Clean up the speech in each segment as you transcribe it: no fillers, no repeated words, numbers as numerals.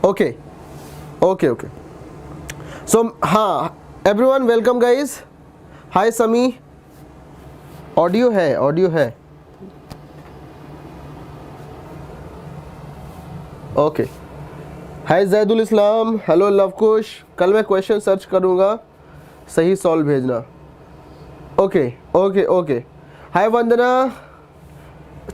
Okay okay okay so हाँ everyone welcome guys. हाय Sami, audio है. Okay. Hi Zaidul Islam, hello Luvkush. कल मैं क्वेश्चन सर्च करूँगा, सही सॉल्व भेजना. Okay okay okay. Hi Vandana.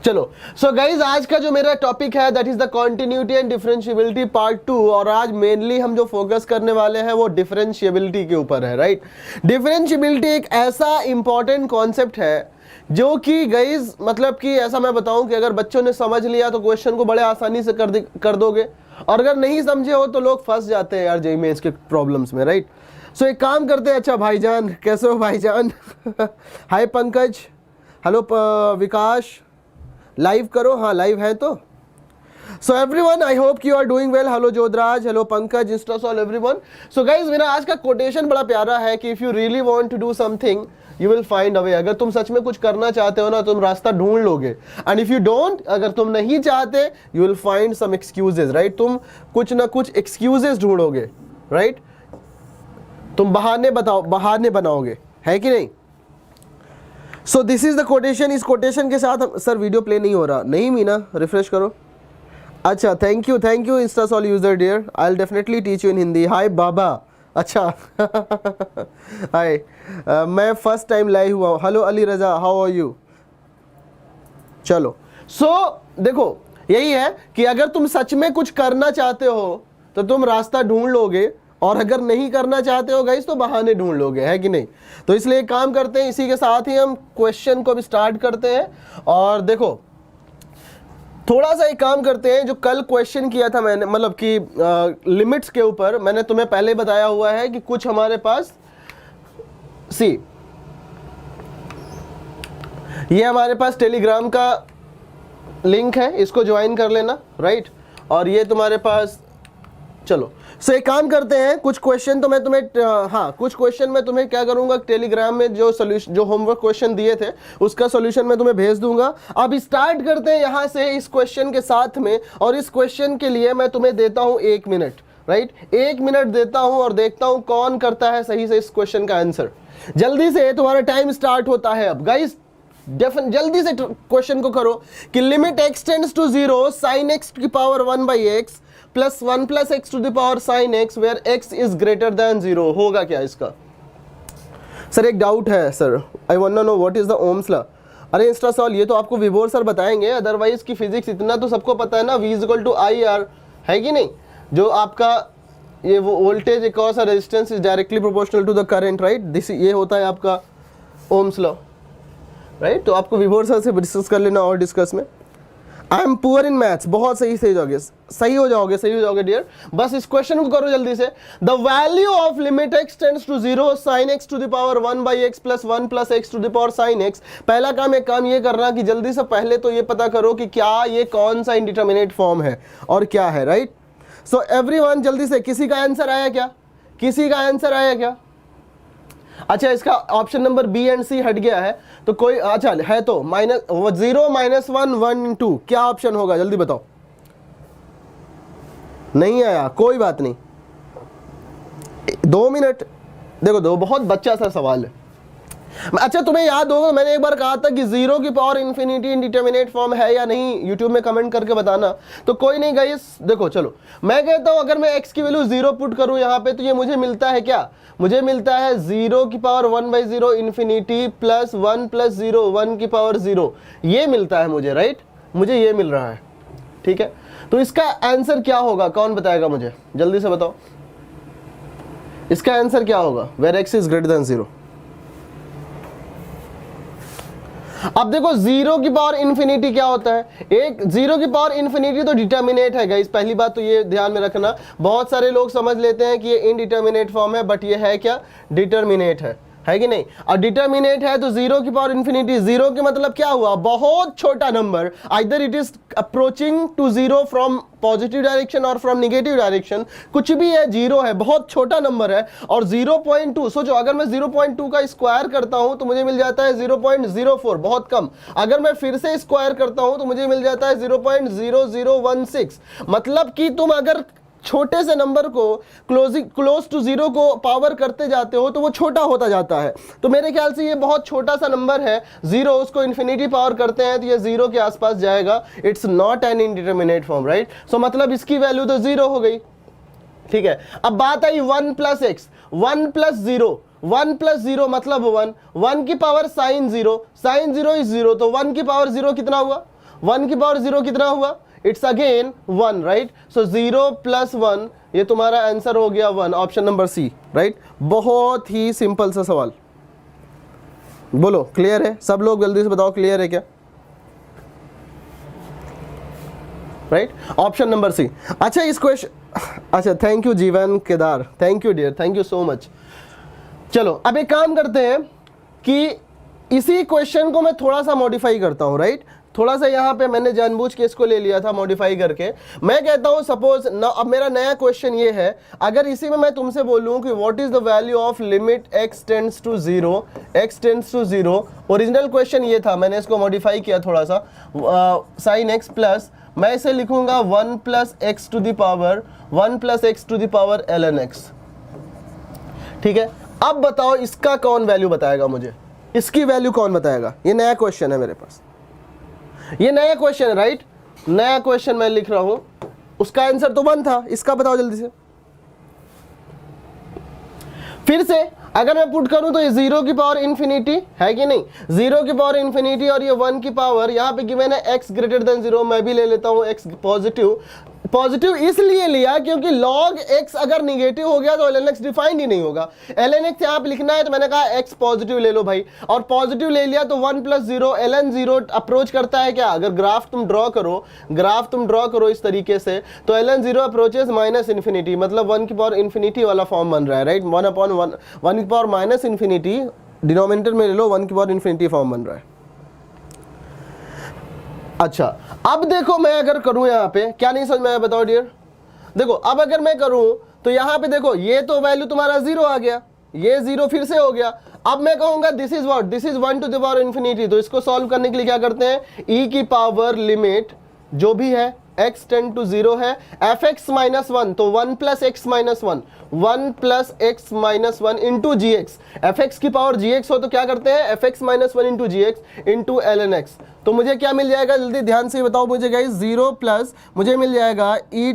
चलो सो गाइज आज का जो मेरा टॉपिक है that is the continuity and differentiability part 2. और आज मेनली हम जो फोकस करने वाले हैं वो डिफरेंशिएबिलिटी के ऊपर है, राइट. डिफरेंशिएबिलिटी एक ऐसा इंपॉर्टेंट कॉन्सेप्ट है जो कि गाइज मतलब कि ऐसा मैं बताऊं कि अगर बच्चों ने समझ लिया तो क्वेश्चन को बड़े आसानी से कर दोगे, और अगर नहीं समझे हो तो लोग फंस जाते हैं यार जेईई मेंस के प्रॉब्लम्स में, राइट. सो एक काम करते हैं. अच्छा भाईजान, कैसे हो भाईजान? Hi Pankaj, hello Vikas. Live करो, हाँ लाइव है तो. So everyone I hope you are doing well. Hello Jodhraj, hello Pankaj, इंस्टासॉल एवरीवन. सो गाइज मेरा आज का कोटेशन बड़ा प्यारा है कि if you really want to do something you will find a way. अगर तुम सच में कुछ करना चाहते हो ना तुम रास्ता ढूंढ लोगे. एंड इफ यू डोंट, अगर तुम नहीं चाहते you will find some excuses, right. तुम कुछ ना कुछ एक्सक्यूजेस ढूंढोगे, राइट. तुम बहाने बनाओगे, है कि नहीं. So this is the quotation. इस कोटेशन के साथ सर वीडियो प्ले नहीं हो रहा. नहीं मीना, रिफ्रेश करो. अच्छा थैंक यू इंस्टासॉल user dear. I will definitely teach you in Hindi. Hi बाबा. अच्छा हाय, मैं फर्स्ट टाइम लाइव हुआ. Hello Ali Raza, how are you. चलो सो देखो यही है कि अगर तुम सच में कुछ करना चाहते हो तो तुम रास्ता ढूंढ लोगे, और अगर नहीं करना चाहते हो गाइस तो बहाने ढूंढ लोगे, है कि नहीं. तो इसलिए काम करते हैं, इसी के साथ ही हम क्वेश्चन को भी स्टार्ट करते हैं. और देखो थोड़ा सा एक काम करते हैं. जो कल क्वेश्चन किया था मैंने, मतलब कि लिमिट्स के ऊपर, मैंने तुम्हें पहले बताया हुआ है कि कुछ हमारे पास ये हमारे पास टेलीग्राम का लिंक है, इसको ज्वाइन कर लेना, राइट. और ये तुम्हारे पास, चलो सो एक काम करते हैं. कुछ क्वेश्चन तो मैं तुम्हें कुछ क्वेश्चन मैं तुम्हें क्या करूंगा, टेलीग्राम में जो सॉल्यूशन, जो होमवर्क क्वेश्चन दिए थे उसका सॉल्यूशन मैं तुम्हें भेज दूंगा. अब स्टार्ट करते हैं यहां से इस क्वेश्चन के साथ में. और इस क्वेश्चन के लिए मैं तुम्हें देता हूं 1 मिनट, राइट. 1 मिनट देता हूं और देखता हूं कौन करता है सही से इस क्वेश्चन का आंसर. जल्दी से, तुम्हारा टाइम स्टार्ट होता है अब गाइस. जल्दी से क्वेश्चन को करो कि limit x tends to 0 sin x की power 1/x plus 1 plus x to the power sin x where x is greater than 0 होगा क्या इसका. सर एक डाउट है sir, I want to know what is the Ohm's law. अरे इंस्टासॉल ये तो आपको विभोर सर बताएंगे, अदरवाइज की फिजिक्स इतना तो सबको पता है ना, v = IR, है कि नहीं. जो आपका ये वो voltage across a resistance is directly proportional to the current, right. This ये होता है आपका ओम्स लॉ, राइट. तो आपको विभोर सर से डिस्कस कर लेना और डिस्कस में. I am poor in maths. बहुत सही हो जाओगे डियर. बस इस क्वेश्चन को करो जल्दी से. The value of limit x tends to 0 sin x to the power 1/x plus 1 plus x to the power sin x. पहला काम, एक काम ये करना कि जल्दी से पहले तो ये पता करो कि क्या ये कौन सा इंडिटरमिनेट फॉर्म है और क्या है, राइट. सो एवरीवन जल्दी से, किसी का आंसर आया क्या. अच्छा इसका ऑप्शन नंबर बी एंड सी हट गया है तो कोई, अच्छा है तो -0 -1 1 2 क्या ऑप्शन होगा, जल्दी बताओ. नहीं आया, कोई बात नहीं, 2 मिनट. देखो दो, बहुत बच्चा सा सवाल है. अच्छा तुम्हें याद होगा मैंने एक बार कहा था कि 0 की पावर इन्फिनिटी इंडिटरमिनेट फॉर्म है या नहीं, यूट्यूब में कमेंट करके बताना. तो कोई नहीं गाइस, देखो चलो मैं कहता हूं अगर मैं x की वैल्यू 0 पुट करूं यहां पे तो ये मुझे मिलता है क्या, मुझे मिलता है 0 की पावर 1/0 इन्फिनिटी प्लस 1 प्लस 0 1 की पावर 0. ये मिलता है मुझे, राइट. मुझे ये मिल रहा है, ठीक है. तो इसका आंसर क्या होगा, कौन बताएगा मुझे, जल्दी से बताओ. इसका आंसर क्या होगा where x is greater than 0. अब देखो 0 की पावर इन्फिनिटी क्या होता है, एक 0 की पावर इन्फिनिटी तो डिटर्मिनेट है गाइस. पहली बात तो ये ध्यान में रखना. बहुत सारे लोग समझ लेते हैं कि ये इनडिटर्मिनेट फॉर्म है, बट ये है क्या, डिटर्मिनेट है कि नहीं. और डिटर्मिनेट है तो 0 की पावर इन्फिनिटी, 0 के मतलब क्या हुआ, बहुत छोटा number. Either it is approaching to 0 from positive direction और फ्रॉम नेगेटिव डायरेक्शन, कुछ भी है, 0 है, बहुत छोटा नंबर है. और 0.2 सोचो, अगर मैं 0.2 का स्क्वायर करता हूं तो मुझे मिल जाता है 0.04, बहुत कम. अगर मैं फिर से स्क्वायर करता हूं तो मुझे मिल जाता है 0.0016. मतलब कि तुम अगर छोटे से नंबर को क्लोज टू जीरो को पावर करते जाते हो तो वो छोटा होता जाता है। तो मेरे ख्याल से ये बहुत छोटा सा नंबर है जीरो, उसको इन्फिनिटी पावर करते हैं तो ये जीरो के आसपास जाएगा। It's not an indeterminate form, right. So मतलब इसकी वैल्यू तो जीरो हो गई, ठीक है। अब बात आई 1 plus x, 1 plus zero, 1 plus zero मतलब 1, 1 की power sine zero is zero, तो 1 की पावर जीरो कितना हुआ, 1 की पावर जीरो कितना हुआ, it's again 1, right. So 0 plus 1, ये तुम्हारा आंसर हो गया 1, ऑप्शन नंबर सी, राइट। बहुत ही सिंपल सा सवाल। बोलो क्लियर है सब लोग, जल्दी से बताओ क्लियर है क्या, राइट, ऑप्शन नंबर सी। अच्छा इस क्वेश्चन, अच्छा thank you Jeevan Kedar, thank you dear, thank you so much. चलो अब एक काम करते हैं कि इसी क्वेश्चन को मैं थोड़ा सा मॉडिफाई करता हूं, राइट। थोड़ा सा यहाँ पे मैंने जानबूझ के इसको ले लिया था मॉडिफाई करके। मैं कहता हूँ सपोज अब मेरा नया क्वेश्चन ये है, अगर इसी में मैं तुमसे बोलूँ कि what is the value of limit x tends to zero, original question ये था, मैंने इसको मॉडिफाई किया थोड़ा सा, साइन x प्लस, मैं इसे लिखूंगा 1 plus x to the power ln x, ठीक है। अब बताओ इसका कौन वैल्यू बताएगा मुझे, इसकी वैल्यू कौन बताएगा। ये नया क्वेश्चन है मेरे पास, ये नया क्वेश्चन है, राइट। नया क्वेश्चन मैं लिख रहा हूं, उसका आंसर तो 1 था, इसका बताओ जल्दी से। फिर से अगर मैं पुट करूं तो ये 0 की पावर इन्फिनिटी है कि नहीं, 0 की पावर इन्फिनिटी और ये 1 की पावर, यहां पे गिवन है x ग्रेटर देन 0, मैं भी ले लेता हूं x पॉजिटिव इसलिए लिया क्योंकि log x अगर निगेटिव हो गया तो ln x डिफाइंड ही नहीं होगा। ln x यहाँ पे लिखना है तो मैंने कहा x पॉजिटिव ले लो भाई, और पॉजिटिव ले लिया तो 1 प्लस 0 ln 0 अप्रोच करता है क्या, अगर ग्राफ तुम ड्रॉ करो इस तरीके से तो ln 0 अप्रोचेस माइनस इन्फिनिटी, मतलब 1 की पावर इन्फिनिटी वाला फॉर्म बन रहा है, राइट। 1 अपॉन 1 की पावर माइनस इन्फिनिटी, डिनोमिनेटर में ले लो 1 की पावर इन्फिनिटी फॉर्म बन रहा है। अच्छा अब देखो मैं अगर करूं यहाँ पे, क्या नहीं समझ में आया बताओ डियर। देखो अब अगर मैं करूं तो यहाँ पे देखो ये तो वैल्यू तुम्हारा 0 आ गया, ये 0 फिर से हो गया। अब मैं कहूंगा this is what, this is 1 to the power infinity, तो इसको सॉल्व करने के लिए क्या करते हैं, e की पावर लिमिट जो भी है x टेंड टू 0 है, fx माइनस 1, तो 1 plus x minus 1, 1 plus x minus 1 into g x, fx की पावर gx हो तो क्या करते हैं fx minus 1 into g x into ln x। तो मुझे क्या मिल जाएगा, जल्दी ध्यान से बताओ मुझे गाइस, 0 प्लस मुझे मिल जाएगा e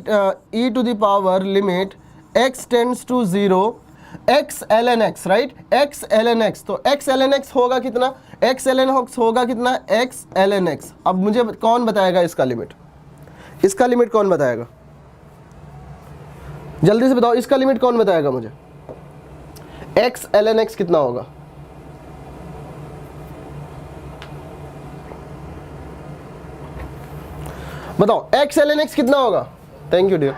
to the power limit x tends to 0 x ln x, right, x ln x, तो x ln x होगा कितना, x ln x होगा कितना, x ln x। अब मुझे कौन बताएगा इसका लिमिट, इसका लिमिट कौन बताएगा, जल्दी से बताओ इसका लिमिट कौन बताएगा मुझे, x ln x कितना होगा, बताओ x ln x कितना होगा। Thank you dear.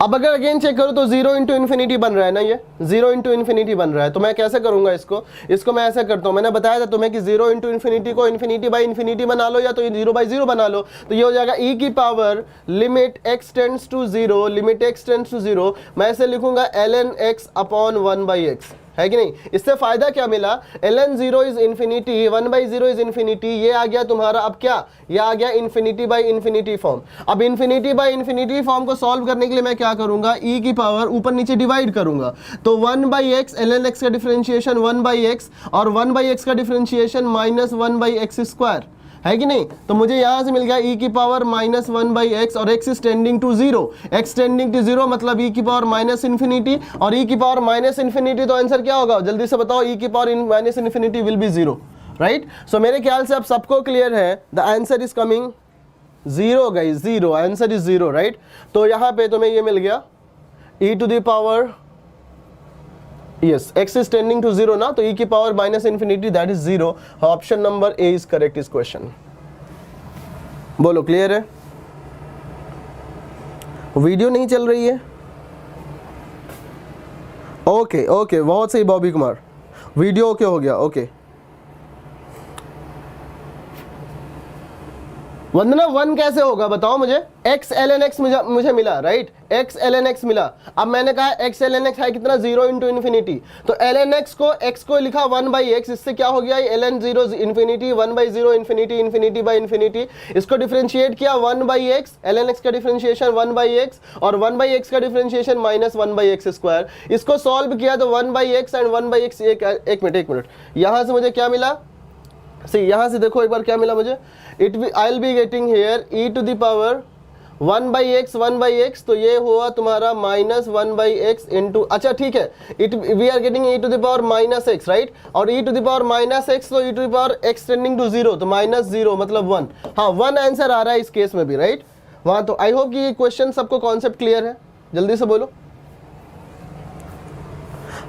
अब अगर अगेन चेक करो तो 0 इंटू इन्फिनिटी बन रहा है ना, ये 0 इंटू इन्फिनिटी बन रहा है, तो मैं कैसे करूंगा इसको मैं ऐसे करता हूं, मैंने बताया था तुम्हें कि 0 इंटू इन्फिनिटी को इन्फिनिटी बाई इन्फिनिटी बना लो या तो 0 बाई 0 बना लो, तो ये हो जाएगा e की power limit x tends to 0, limit x tends to 0, मैं ऐसे लिखूंगा ln x upon 1 by x, है कि नहीं। इससे फायदा क्या मिला, ln 0 is infinity, 1 by 0 is infinity, ये आ गया तुम्हारा अब क्या, ये आ गया इन्फिनिटी बाई इन्फिनिटी फॉर्म। अब इन्फिनिटी बाई इन्फिनिटी फॉर्म को सॉल्व करने के लिए मैं क्या करूंगा, e की पावर ऊपर नीचे डिवाइड करूंगा, तो 1 बाई एक्स, ln x का डिफरेंशिएशन 1 बाई एक्स, और 1 बाई एक्स का differentiation minus 1 by x square, है कि नहीं। तो मुझे यहां से मिल गया e की पावर माइनस 1 बाई एक्स, और x is tending to 0, x tending to 0 मतलब e की पावर माइनस इन्फिनिटी, और e की पावर माइनस इन्फिनिटी, तो आंसर क्या होगा जल्दी से बताओ, e की power minus infinity will be 0, right. So मेरे ख्याल से अब सबको क्लियर है, the answer is coming 0 guys, 0, answer is 0, right. तो यहाँ पे तुम्हें ये मिल गया e to the power, yes x is tending to 0 ना, तो e की power minus infinity that is 0, option number A is correct इस क्वेश्चन। बोलो क्लियर है, वीडियो नहीं चल रही है, ओके ओके बहुत सही बॉबी कुमार, वीडियो ओके हो गया, ओके वंदना 1 कैसे होगा बताओ मुझे। x ln x मुझे मिला, राइट, x ln x मिला। अब मैंने कहा x ln x है कितना, 0 इंटू इन्फिनिटी, तो ln x को लिखा 1/x, इससे क्या हो गया, ln 0 infinity, 1/0 infinity, infinity by infinity. इसको डिफरेंशिएट किया 1/x, ln x का डिफरेंशिएशन 1/x और 1/x का डिफरेंशिएशन माइनस 1/x²। इसको सॉल्व किया तो 1/x एंड 1/x, एक मिनट, यहां से मुझे क्या मिला, यहां से देखो एक बार क्या मिला मुझे, I'll be getting here e to the power 1/x, तो ये हुआ तुम्हारा माइनस 1/x इंटू, अच्छा ठीक है, we are getting e to the power minus x, राइट, और e to the power minus x, तो e to the power x tending to 0, तो माइनस 0 मतलब 1। हाँ 1 आंसर आ रहा है इस केस में भी, राइट वहां। तो आई होप कि ये क्वेश्चन सबको कॉन्सेप्ट क्लियर है, जल्दी से बोलो।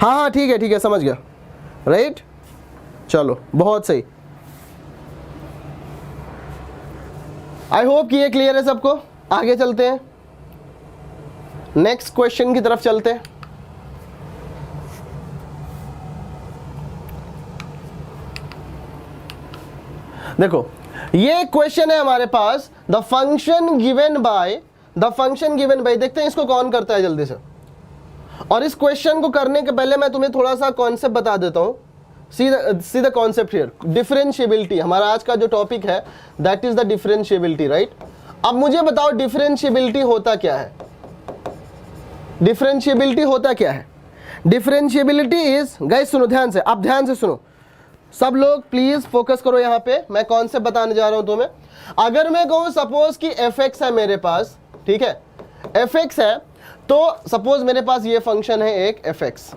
हाँ ठीक है समझ गया, राइट, चलो बहुत सही। आई होप कि ये क्लियर है सबको। आगे चलते हैं, नेक्स्ट क्वेश्चन की तरफ चलते हैं। देखो ये क्वेश्चन है हमारे पास, द फंक्शन गिवन बाय, देखते हैं इसको कौन करता है जल्दी से। और इस क्वेश्चन को करने के पहले मैं तुम्हें थोड़ा सा कॉन्सेप्ट बता देता हूं। See the concept here, differentiability हमारा आज का जो टॉपिक है, that is the differentiability, right. अब मुझे बताओ डिफरेंशिएबिलिटी होता क्या है, डिफरेंशिएबिलिटी होता क्या है। डिफरेंशिएबिलिटी इज, गाइस सुनो ध्यान से, आप ध्यान से सुनो, सब लोग प्लीज फोकस करो यहाँ पे, मैं कॉन्सेप्ट बताने जा रहा हूं तुम्हें। अगर मैं कहूं सपोज कि fx है मेरे पास, ठीक है, fx है, तो सपोज मेरे पास ये फंक्शन है एक fx,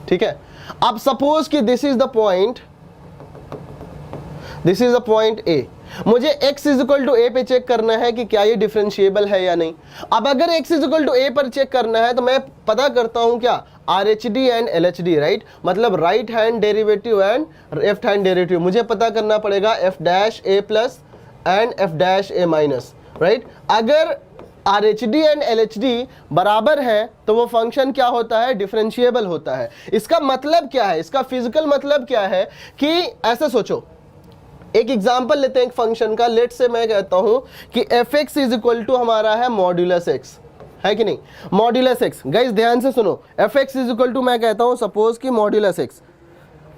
ठीक है। अब सपोज कि this is the point A, मुझे x इज इक्वल टू ए पे चेक करना है कि क्या ये डिफरेंशिएबल है या नहीं। अब अगर x इज इक्वल टू ए पर चेक करना है तो मैं पता करता हूं क्या, RHD एंड LHD, राइट, मतलब right hand derivative and left hand derivative. मुझे पता करना पड़ेगा f' plus and f' right. अगर RHD एंड LHD बराबर है तो वो फंक्शन क्या होता है, डिफरेंशिएबल होता है। इसका मतलब क्या है, इसका फिजिकल मतलब क्या है कि ऐसे सोचो, एक एग्जांपल लेते हैं एक फंक्शन का। लेट से मैं कहता हूं कि fx इज इक्वल टू हमारा है मॉड्यूलस x, है कि नहीं, मॉड्यूलस x। गाइस ध्यान से सुनो, fx इज इक्वल टू मैं कहता हूं सपोज कि modulus x,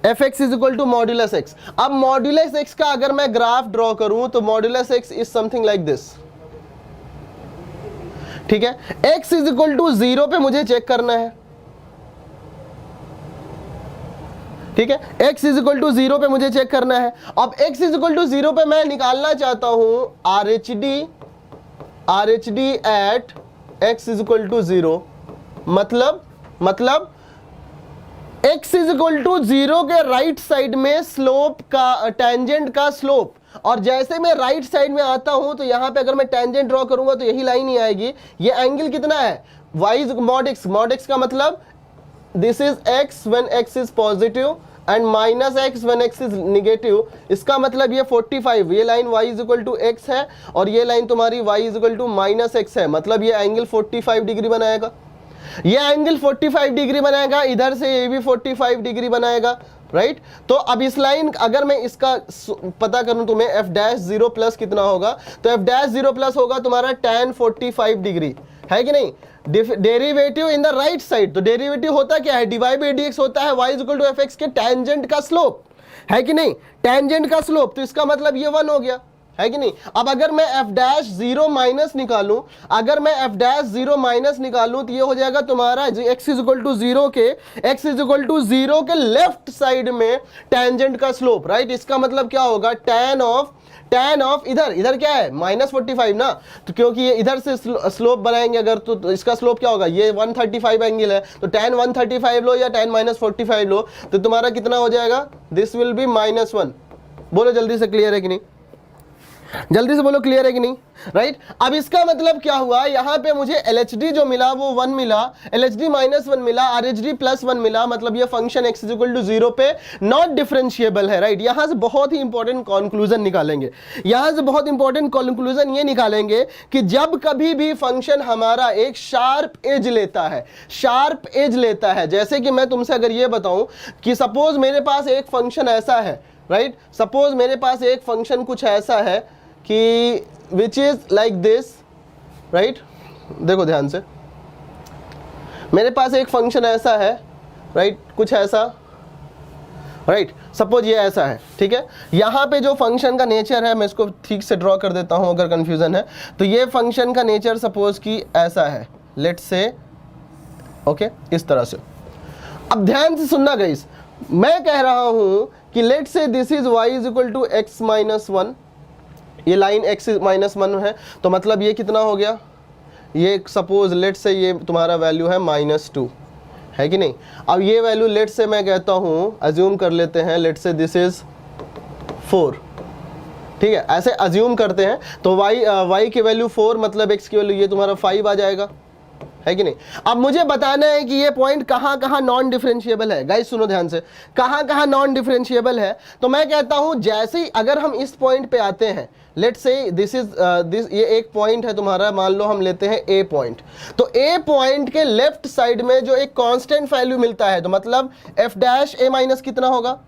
fx is equal to modulus x। अब मॉड्यूलस x का अगर मैं ग्राफ ड्रॉ करूं तो modulus x is something like this, ठीक है। x इज इक्वल टू 0 पे मुझे चेक करना है, ठीक है, x इज इक्वल टू 0 पे मुझे चेक करना है। अब x इज इक्वल टू 0 पे मैं निकालना चाहता हूं RHD at x is equal to 0, मतलब x इज इक्वल टू 0 के राइट साइड में स्लोप का, टेंजेंट का स्लोप, और जैसे मैं राइट साइड में आता हूं तो यहां पे अगर मैं टेंजेंट ड्रॉ करूंगा तो यही लाइन ही आएगी। ये एंगल कितना है, y इज मॉड x का मतलब this is x when x is positive and minus x when x is negative. इसका मतलब ये 45, ये line y is equal to x है और ये लाइन तुम्हारी y is equal to minus x है, मतलब ये एंगल 45 डिग्री बनाएगा, ये एंगल 45 डिग्री बनाएगा, इधर से ये भी 45 डिग्री बनाएगा, राइट। तो अब इस लाइन अगर मैं इसका पता करूं तुम्हें f' 0 प्लस कितना होगा, तो f' 0 प्लस होगा तुम्हारा tan 45 डिग्री, है कि नहीं। Derivative in the right side, तो डेरिवेटिव होता क्या है, dy बाई dx होता है y is equal to fx के टेंजेंट का स्लोप, है कि नहीं, टेंजेंट का स्लोप। तो इसका मतलब ये 1 हो गया, है कि नहीं। अब अगर मैं f' 0 निकालूं, अगर मैं f' 0 निकालूं तो ये हो जाएगा तुम्हारा x इज इक्वल टू 0 के लेफ्ट साइड में टेंजेंट का स्लोप, राइट। इसका मतलब क्या होगा, tan ऑफ इधर क्या है -45 ना, तो क्योंकि ये इधर से स्लोप बनाएंगे अगर तो इसका स्लोप क्या होगा, ये 135 एंगल है, तो tan 135 लो या tan -45 लो तो तुम्हारा कितना हो जाएगा, दिस विल बी -1। बोलो जल्दी से, क्लियर है कि नहीं, जल्दी से बोलो क्लियर है कि नहीं, राइट। अब इसका मतलब क्या हुआ, यहां पे मुझे LHD जो मिला वो 1 मिला, LHD -1 मिला, RHD +1 मिला, मतलब ये फंक्शन x = 0 पे नॉट डिफरेंशिएबल है, राइट। यहां से बहुत ही इंपॉर्टेंट कंक्लूजन निकालेंगे, यहां से बहुत इंपॉर्टेंट कंक्लूजन ये निकालेंगे कि जब कभी भी फंक्शन हमारा एक शार्प एज लेता है, जैसे कि मैं तुमसे अगर ये बताऊं कि सपोज मेरे पास एक फंक्शन ऐसा है, राइट, सपोज मेरे पास एक फंक्शन कुछ ऐसा है कि which is like this, right. देखो ध्यान से, मेरे पास एक फंक्शन ऐसा है, राइट, कुछ ऐसा, राइट, सपोज ये ऐसा है, ठीक है। यहाँ पे जो फंक्शन का नेचर है, मैं इसको ठीक से ड्रॉ कर देता हूँ अगर कंफ्यूजन है तो। ये फंक्शन का नेचर सपोज कि ऐसा है, लेट्स से, ओके, इस तरह से। अब ध्यान से सुनना गाइस, मैं कह रहा हूँ कि let's say this is y is equal to x minus one, ये लाइन x माइनस वन है, तो मतलब ये कितना हो गया, ये सपोज लेट्स से ये तुम्हारा वैल्यू है -2, है कि नहीं। अब ये वैल्यू लेट्स से मैं कहता हूँ, अज्यूम कर लेते हैं, लेट्स से दिस इज 4, ठीक है, ऐसे अज्यूम करते हैं। तो y की वैल्यू 4 मतलब x की वैल्यू ये तुम्हारा 5 आ जाएगा, है कि नहीं। अब मुझे बताना है कि ये पॉइंट कहाँ कहाँ नॉन डिफरेंशिएबल है। गाइस सुनो ध्यान से, कहाँ कहाँ नॉन डिफरेंशिएबल है। तो मैं कहता हूँ जैसे ही अगर हम इस पॉइंट पे आते हैं, let's say this is this, ये एक पॉइंट है तुम्हारा, मान लो हम लेते हैं ए पॉइंट। तो ए पॉइंट के लेफ्ट साइड में जो एक कांस्टेंट वैल्यू मिलता है, तो मतलब एफ डैश ए माइनस कितना होगा,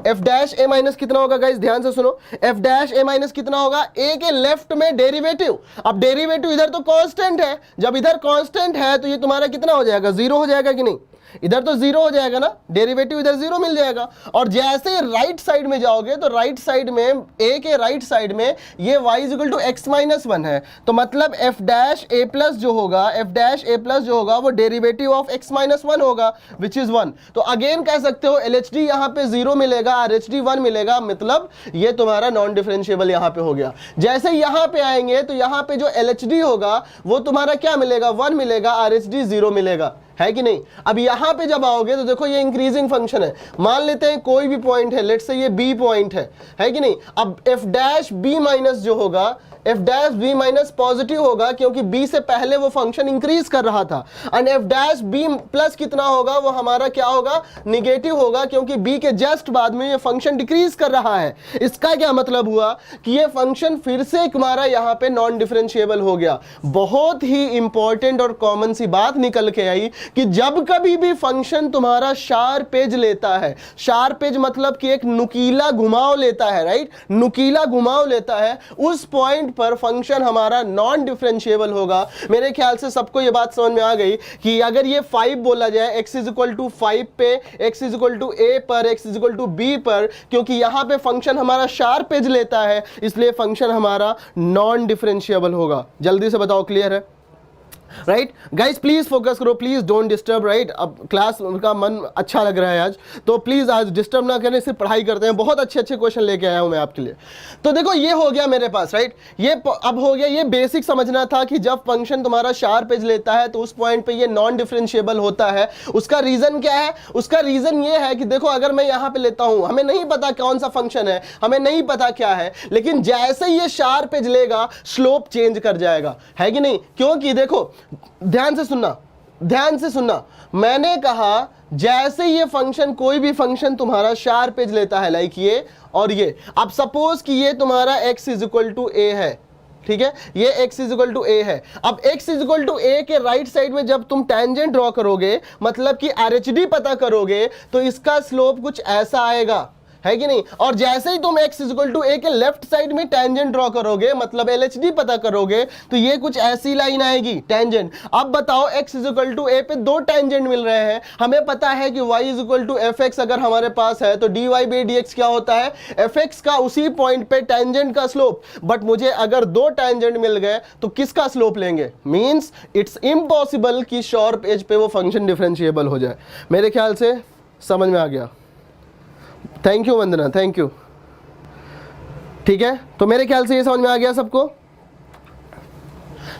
एफ डैश ए माइनस कितना होगा। गाइस ध्यान से सुनो, एफ डैश ए माइनस कितना होगा, ए के लेफ्ट में डेरिवेटिव। अब डेरिवेटिव इधर तो कांस्टेंट है, जब इधर कांस्टेंट है तो ये तुम्हारा कितना हो जाएगा, 0 हो जाएगा कि नहीं। इधर तो 0 हो जाएगा ना, डेरिवेटिव इधर 0 मिल जाएगा। और जैसे राइट साइड में जाओगे तो राइट साइड में, ए के राइट साइड में ये y is equal to x minus one है, तो मतलब एफ डैश ए प्लस जो होगा, एफ डैश ए प्लस जो होगा वो derivative of x minus one होगा, विच इज 1। तो अगेन कह सकते हो LHD यहाँ पे 0 मिलेगा, RHD 1 मिलेगा, मतलब ये तुम्हारा नॉन डिफरेंशिएबल यहाँ पे हो गया। जैसे यहाँ पे आएंगे तो यहाँ पे जो LHD होगा वो तुम्हारा क्या मिलेगा, 1 मिलेगा, RHD 0 मिलेगा, है कि नहीं। अब यहां पे जब आओगे तो देखो ये इंक्रीजिंग फंक्शन है, मान लेते हैं कोई भी पॉइंट है, लेट्स से ये बी पॉइंट है कि नहीं। अब एफ डैश बी माइनस जो होगा, F dash B minus positive होगा क्योंकि बी से पहले वो फंक्शन इंक्रीज कर रहा था, and F dash B plus कितना होगा, वो हमारा क्या होगा, निगेटिव होगा, क्योंकि बी के जस्ट बाद में ये फंक्शन डिक्रीज कर रहा है। इसका क्या मतलब हुआ कि ये फंक्शन फिर से हमारा यहाँ पे नॉन डिफरेंशिएबल हो गया। बहुत ही इंपॉर्टेंट और कॉमन सी बात निकल के आई कि जब कभी भी फंक्शन तुम्हारा शार्प एज लेता है, शार्प एज मतलब कि एक नुकीला घुमाव लेता है, राइट, नुकीला घुमाव लेता है, उस पॉइंट पर फंक्शन हमारा नॉन डिफरेंशिएबल होगा। मेरे ख्याल से सबको ये बात समझ में आ गई कि अगर ये 5 बोला जाए, x इज इक्वल टू 5 पे, x is equal to a पर, x is equal to b पर, क्योंकि यहां पे फंक्शन हमारा शार्प एज लेता है, इसलिए फंक्शन हमारा नॉन डिफरेंशिएबल होगा। जल्दी से बताओ, क्लियर है, राइट। गाइस प्लीज फोकस करो, प्लीज डोंट डिस्टर्ब, राइट। अब क्लास का मन अच्छा लग रहा है आज, तो प्लीज आज डिस्टर्ब ना करें, सिर्फ पढ़ाई करते हैं। बहुत अच्छे अच्छे क्वेश्चन लेके आया हूं मैं आपके लिए। तो देखो ये हो गया मेरे पास, राइट, ये अब हो गया, ये बेसिक समझना था कि जब फंक्शन तुम्हारा शार्प एज लेता है तो उस पॉइंट पे ये नॉन डिफरेंशिएबल होता है। उसका रीजन क्या है, उसका रीजन ये है कि देखो अगर मैं यहां पे लेता हूं, हमें नहीं पता कौन सा फंक्शन है, हमें नहीं पता क्या है, लेकिन जैसे ये शार्प एज लेगा स्लोप चेंज कर जाएगा, है कि नहीं। क्योंकि देखो ध्यान से सुनना, ध्यान से सुनना, मैंने कहा जैसे ये फंक्शन, कोई भी फंक्शन तुम्हारा शार्प एज लेता है, लाइक ये और ये। अब सपोज कि ये तुम्हारा x is equal to a है, ठीक है, ये x is equal to a है। अब x is equal to a के राइट साइड में जब तुम टेंजेंट ड्रॉ करोगे, मतलब कि RHD पता करोगे, तो इसका स्लोप कुछ ऐसा आएगा, है कि नहीं। और जैसे ही तुम x is equal to a के लेफ्ट साइड में टेंजेंट ड्रॉ करोगे, मतलब LHD पता करोगे, तो ये कुछ ऐसी लाइन आएगी, टेंजेंट। अब बताओ x is equal to a पे 2 टेंजेंट मिल रहे हैं, हमें पता है कि y is equal to fx अगर हमारे पास है तो dy बाई dx क्या होता है, fx का उसी पॉइंट पे टेंजेंट का स्लोप। बट मुझे अगर 2 टेंजेंट मिल गए तो किसका स्लोप लेंगे, मींस इट्स इम्पॉसिबल कि शार्प एज पे वो फंक्शन डिफरेंशिएबल हो जाए। मेरे ख्याल से समझ में आ गया। Thank you Vandana, thank you. ठीक है, तो मेरे ख्याल से ये समझ में आ गया सबको।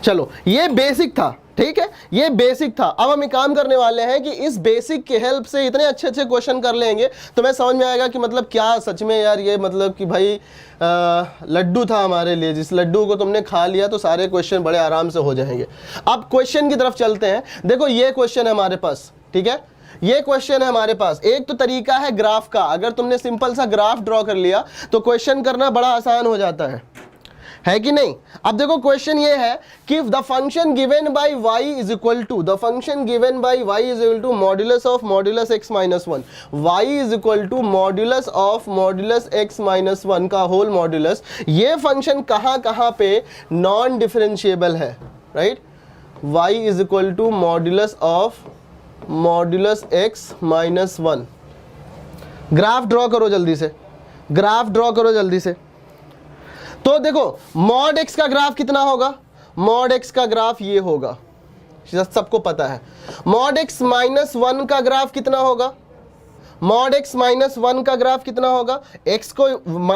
चलो ये बेसिक था, ठीक है, ये बेसिक था। अब हम एक काम करने वाले हैं कि इस बेसिक की हेल्प से इतने अच्छे अच्छे क्वेश्चन कर लेंगे तो मैं समझ में आएगा कि मतलब क्या सच में यार ये मतलब कि भाई लड्डू था हमारे लिए, जिस लड्डू को तुमने खा लिया तो सारे क्वेश्चन बड़े आराम से हो जाएंगे। अब क्वेश्चन की तरफ चलते हैं। देखो ये क्वेश्चन है हमारे पास, ठीक है, ये क्वेश्चन है हमारे पास। एक तो तरीका है ग्राफ का, अगर तुमने सिंपल सा ग्राफ ड्रॉ कर लिया तो क्वेश्चन करना बड़ा आसान हो जाता है। है कि नहीं। अब देखो क्वेश्चन ये है कि the function given by y is equal to modulus of modulus x minus 1, y is equal to modulus of modulus x minus 1 का होल मॉड्यूलस। ये फंक्शन कहाँ कहाँ पे नॉन डिफरेंशिएबल है, right. y is equal to modulus of modulus x minus 1। Graph draw करो जल्दी से, graph draw करो जल्दी से। तो देखो मॉड x का ग्राफ कितना होगा, मॉड x का ग्राफ ये होगा, सबको पता है। मॉड x माइनस 1 का ग्राफ कितना होगा, मॉड x माइनस 1 का ग्राफ कितना होगा, x को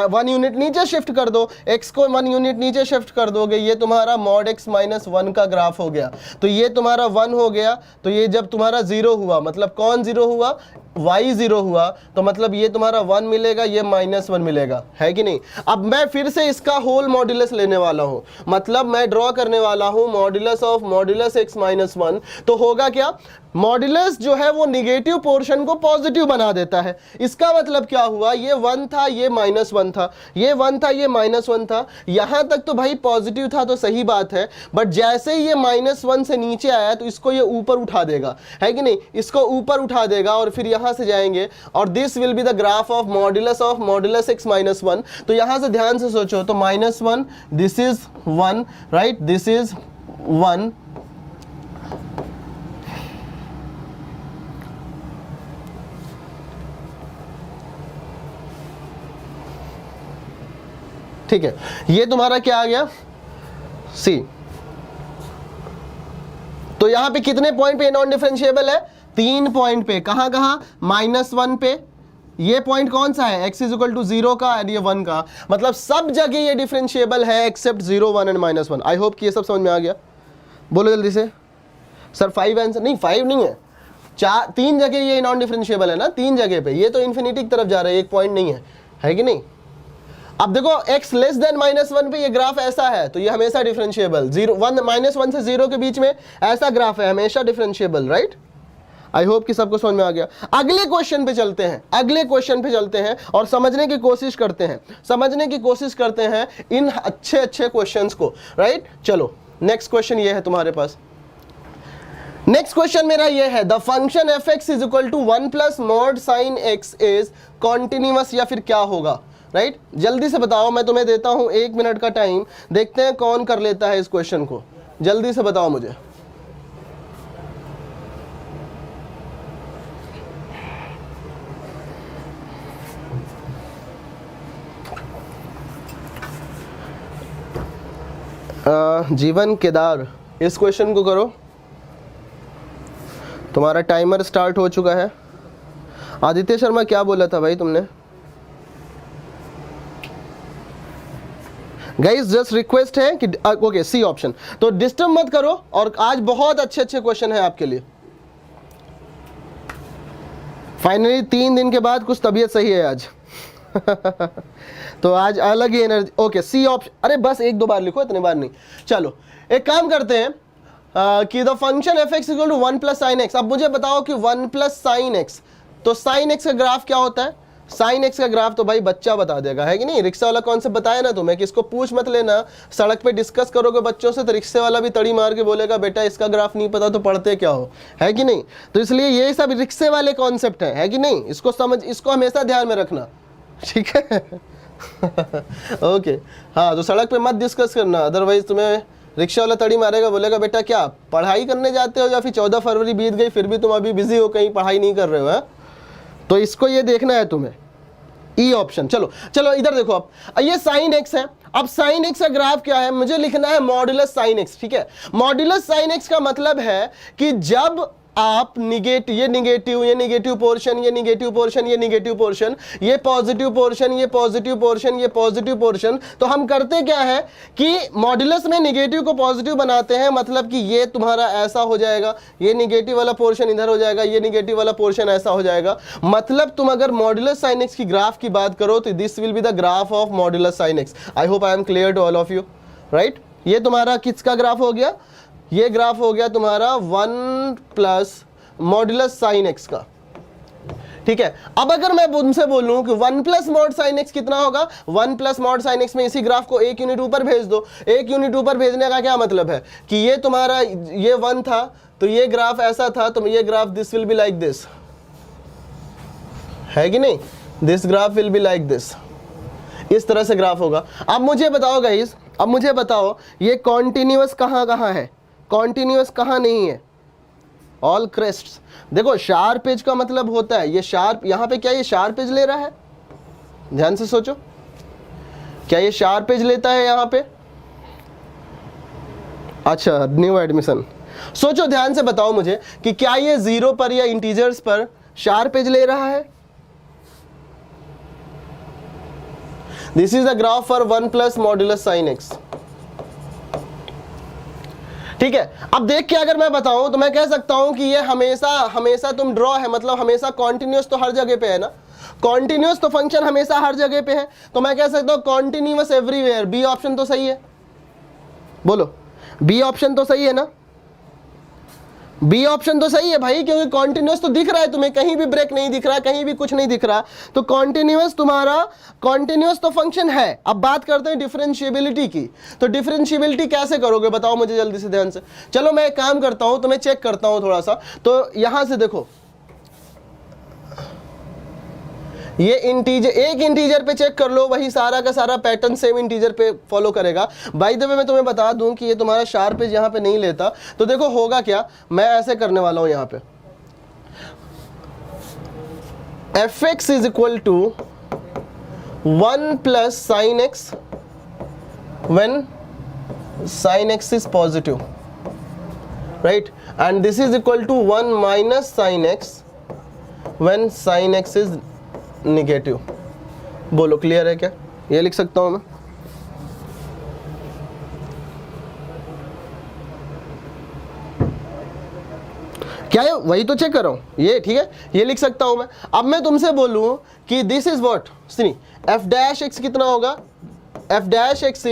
1 यूनिट नीचे शिफ्ट कर दो, x को 1 यूनिट नीचे शिफ्ट कर दोगे, ये तुम्हारा मॉड x माइनस 1 का ग्राफ हो गया। तो ये तुम्हारा 1 हो गया, तो ये जब तुम्हारा 0 हुआ, मतलब कौन 0 हुआ, y 0 हुआ, तो मतलब ये तुम्हारा 1 मिलेगा, ये माइनस 1 मिलेगा, है कि नहीं। अब मैं फिर से इसका होल मॉड्यूलस लेने वाला हूं, मतलब मैं ड्रॉ करने वाला हूं modulus of modulus x minus 1। तो होगा क्या, मॉड्यूलस जो है वो निगेटिव पोर्शन को पॉजिटिव बना देता है। इसका मतलब क्या हुआ, ये 1 था, ये माइनस 1 था, ये 1 था, ये माइनस 1 था। यहां तक तो भाई पॉजिटिव था तो सही बात है, बट जैसे ही ये माइनस 1 से नीचे आया तो इसको ये ऊपर उठा देगा, है कि नहीं, इसको ऊपर उठा देगा और फिर यहां से जाएंगे और this will be the graph of modulus x minus 1। तो यहां से ध्यान से सोचो, तो minus 1, this is 1, right, this is 1, ठीक है। ये तुम्हारा क्या आ गया, सी। तो यहां पे कितने पॉइंट पे नॉन डिफरेंशिएबल है, 3 पॉइंट पे। कहां कहां, माइनस 1 पे, ये पॉइंट कौन सा है, x इज इक्वल टू 0 का और ये 1 का, मतलब सब जगह ये डिफरेंशिएबल है except 0, 1 and minus 1। I hope कि ये सब समझ में आ गया। बोलो जल्दी से सर 5 आंसर, नहीं 5 नहीं है, 3 जगह ये नॉन डिफरेंशिएबल है ना, 3 जगह पे। ये तो इन्फिनिटी की तरफ जा रहा है, एक पॉइंट नहीं है कि नहीं। अब देखो x लेस देन माइनस 1 पे ये ग्राफ ऐसा है, तो ये हमेशा डिफरेंशिएबल, 1 माइनस 1 से 0 के बीच में ऐसा ग्राफ है, हमेशा डिफरेंशिएबल, राइट। आई होप कि सबको समझ में आ गया। अगले क्वेश्चन पे चलते हैं, अगले क्वेश्चन पे चलते हैं और समझने की कोशिश करते हैं, समझने की कोशिश करते हैं इन अच्छे अच्छे क्वेश्चंस को, राइट। चलो नेक्स्ट क्वेश्चन ये है तुम्हारे पास। नेक्स्ट क्वेश्चन मेरा ये है, the function F x is equal to 1 plus mod sine x is continuous, या फिर क्या होगा, राइट। जल्दी से बताओ, मैं तुम्हें देता हूं 1 मिनट का टाइम, देखते हैं कौन कर लेता है इस क्वेश्चन को। जल्दी से बताओ मुझे। जीवन केदार, इस क्वेश्चन को करो, तुम्हारा टाइमर स्टार्ट हो चुका है। आदित्य शर्मा क्या बोला था भाई तुमने, गाइस जस्ट रिक्वेस्ट है कि ओके सी ऑप्शन, तो डिस्टर्ब मत करो। और आज बहुत अच्छे अच्छे क्वेश्चन है आपके लिए। फाइनली 3 दिन के बाद कुछ तबीयत सही है आज तो आज अलग ही एनर्जी। ओके सी ऑप्शन, अरे बस 1-2 बार लिखो, इतने बार नहीं। चलो एक काम करते हैं कि the function F x equal to 1 plus sine x. अब मुझे बताओ कि 1 प्लस साइन एक्स, तो साइन एक्स का ग्राफ क्या होता है, साइन एक्स का ग्राफ तो भाई बच्चा बता देगा, है कि नहीं। रिक्शा वाला कॉन्सेप्ट बताया ना तुम्हें कि इसको पूछ मत लेना, सड़क पे डिस्कस करोगे बच्चों से तो रिक्शे वाला भी तड़ी मार के बोलेगा बेटा इसका ग्राफ नहीं पता तो पढ़ते क्या हो, है कि नहीं। तो इसलिए ये सब रिक्शे वाले कॉन्सेप्ट है कि नहीं, इसको समझ, इसको हमेशा ध्यान में रखना, ठीक है ओके हाँ, तो सड़क पे मत डिस्कस करना, अदरवाइज तुम्हें रिक्शा वाला तड़ी मारेगा, बोलेगा बेटा क्या पढ़ाई करने जाते हो या फिर 14 फरवरी बीत गई फिर भी तुम अभी बिजी हो, कहीं पढ़ाई नहीं कर रहे हो, है? तो इसको ये देखना है तुम्हें, ई ऑप्शन। चलो चलो इधर देखो, अब ये साइन एक्स है। अब साइन एक्स का ग्राफ क्या है, मुझे लिखना है मॉड्यूलस साइन एक्स, ठीक है। मॉड्यूलस साइन एक्स का मतलब है कि जब आप ये नेगेटिव पोर्शन, ये नेगेटिव पोर्शन, ये नेगेटिव पोर्शन, ये पॉजिटिव पोर्शन, ये पॉजिटिव पोर्शन, ये पॉजिटिव पोर्शन, तो हम करते क्या है कि मॉड्यूलस में नेगेटिव को पॉजिटिव बनाते हैं, मतलब कि ये तुम्हारा ऐसा हो जाएगा, ये नेगेटिव वाला पोर्शन इधर हो जाएगा, ये नेगेटिव वाला पोर्शन ऐसा हो जाएगा। मतलब तुम अगर मॉड्यूलस साइन एक्स की ग्राफ की बात करो तो this will be the graph of modulus sine x. I hope I am clear to all of you, right. ये तुम्हारा किसका ग्राफ हो गया, ये ग्राफ हो गया तुम्हारा 1 प्लस मॉड्यूलस साइन एक्स का, ठीक है। अब अगर मैं उनसे बोलूं कि 1 प्लस मॉड साइन एक्स कितना होगा, 1 प्लस मॉड साइन एक्स में इसी ग्राफ को 1 यूनिट ऊपर भेज दो। 1 यूनिट ऊपर भेजने का क्या मतलब है कि ये तुम्हारा ये 1 था तो ये ग्राफ ऐसा था, तो ये graph this will be like this, है कि नहीं, this graph will be like this, इस तरह से ग्राफ होगा। अब मुझे बताओ गाइस, अब मुझे बताओ ये कॉन्टिन्यूअस कहाँ कहाँ है, कॉन्टिन्यूअस कहाँ नहीं है, ऑल क्रेस्ट्स। देखो शार्प एज का मतलब होता है ये शार्प, यहाँ पे क्या ये शार्प एज ले रहा है, ध्यान से सोचो, क्या ये शार्प एज लेता है यहाँ पे? अच्छा न्यू एडमिशन, सोचो ध्यान से बताओ मुझे कि क्या ये 0 पर या इंटीजर्स पर शार्प एज ले रहा है? This is the graph for 1 plus modulus sine x. ठीक है, अब देख के अगर मैं बताऊं तो मैं कह सकता हूं कि ये हमेशा हमेशा तुम ड्रॉ है, मतलब हमेशा कॉन्टिन्यूअस तो हर जगह पे है ना, कॉन्टिन्यूअस तो फंक्शन हमेशा हर जगह पे है, तो मैं कह सकता हूं कॉन्टिन्यूअस एवरीवेयर। बी ऑप्शन तो सही है, बोलो बी ऑप्शन तो सही है ना, बी ऑप्शन तो सही है भाई, क्योंकि कॉन्टिन्यूअस तो दिख रहा है तुम्हें, कहीं भी ब्रेक नहीं दिख रहा, कहीं भी कुछ नहीं दिख रहा, तो कॉन्टिन्यूअस तुम्हारा कॉन्टिन्यूअस तो फंक्शन है। अब बात करते हैं डिफरेंशिएबिलिटी की, तो डिफरेंशिएबिलिटी कैसे करोगे बताओ मुझे जल्दी से ध्यान से। चलो मैं एक काम करता हूं, तो मैं चेक करता हूं थोड़ा सा, तो यहां से देखो ये इंटीजर, एक इंटीजर पे चेक कर लो, वही सारा का सारा पैटर्न सेम इंटीजर पे फॉलो करेगा। बाय द वे मैं तुम्हें बता दूं कि ये तुम्हारा शार्प एज यहाँ पे नहीं लेता, तो देखो होगा क्या, मैं ऐसे करने वाला हूं यहाँ पे, f x is equal to 1 plus sine x when sine x is positive, right, and this is equal to 1 minus sine x when sine x is negative. बोलो क्लियर है क्या? ये लिख सकता हूं मैं, क्या है वही तो चेक कर रहा हूं ये, ठीक है, ये लिख सकता हूं मैं। अब मैं तुमसे बोलूं कि दिस इज व्हाट, सुनिए एफ डैश एक्स कितना होगा, F dash x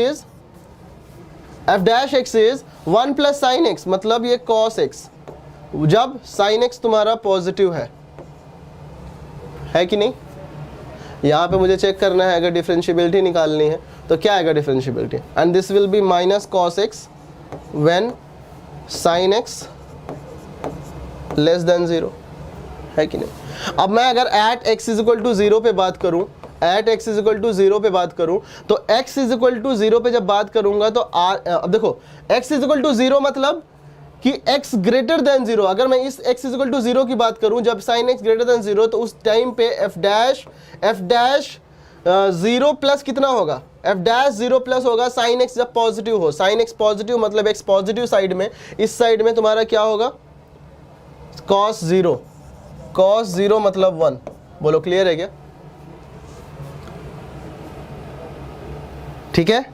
is 1 plus sine x, मतलब ये कॉस एक्स, जब साइन एक्स तुम्हारा पॉजिटिव है कि नहीं। यहाँ पे मुझे चेक करना है, अगर डिफरेंशिएबिलिटी निकालनी है तो क्या आएगा differentiability, and this will be minus cos x when sine x less than 0, है कि नहीं। अब मैं अगर at x is equal to 0 पे बात करूं, at x is equal to 0 पे बात करूं, तो x इज इक्वल टू 0 पे जब बात करूंगा तो अब देखो x इज इक्वल टू 0 मतलब कि x ग्रेटर देन 0, अगर मैं इस x इज इक्वल टू 0 की बात करूं, जब साइन x ग्रेटर देन 0, तो उस टाइम पे f डैश 0 प्लस कितना होगा, f डैश 0 प्लस होगा साइन x जब पॉजिटिव हो, साइन x पॉजिटिव मतलब x पॉजिटिव साइड में, इस साइड में तुम्हारा क्या होगा, cos 0 मतलब 1। बोलो क्लियर है क्या? ठीक है,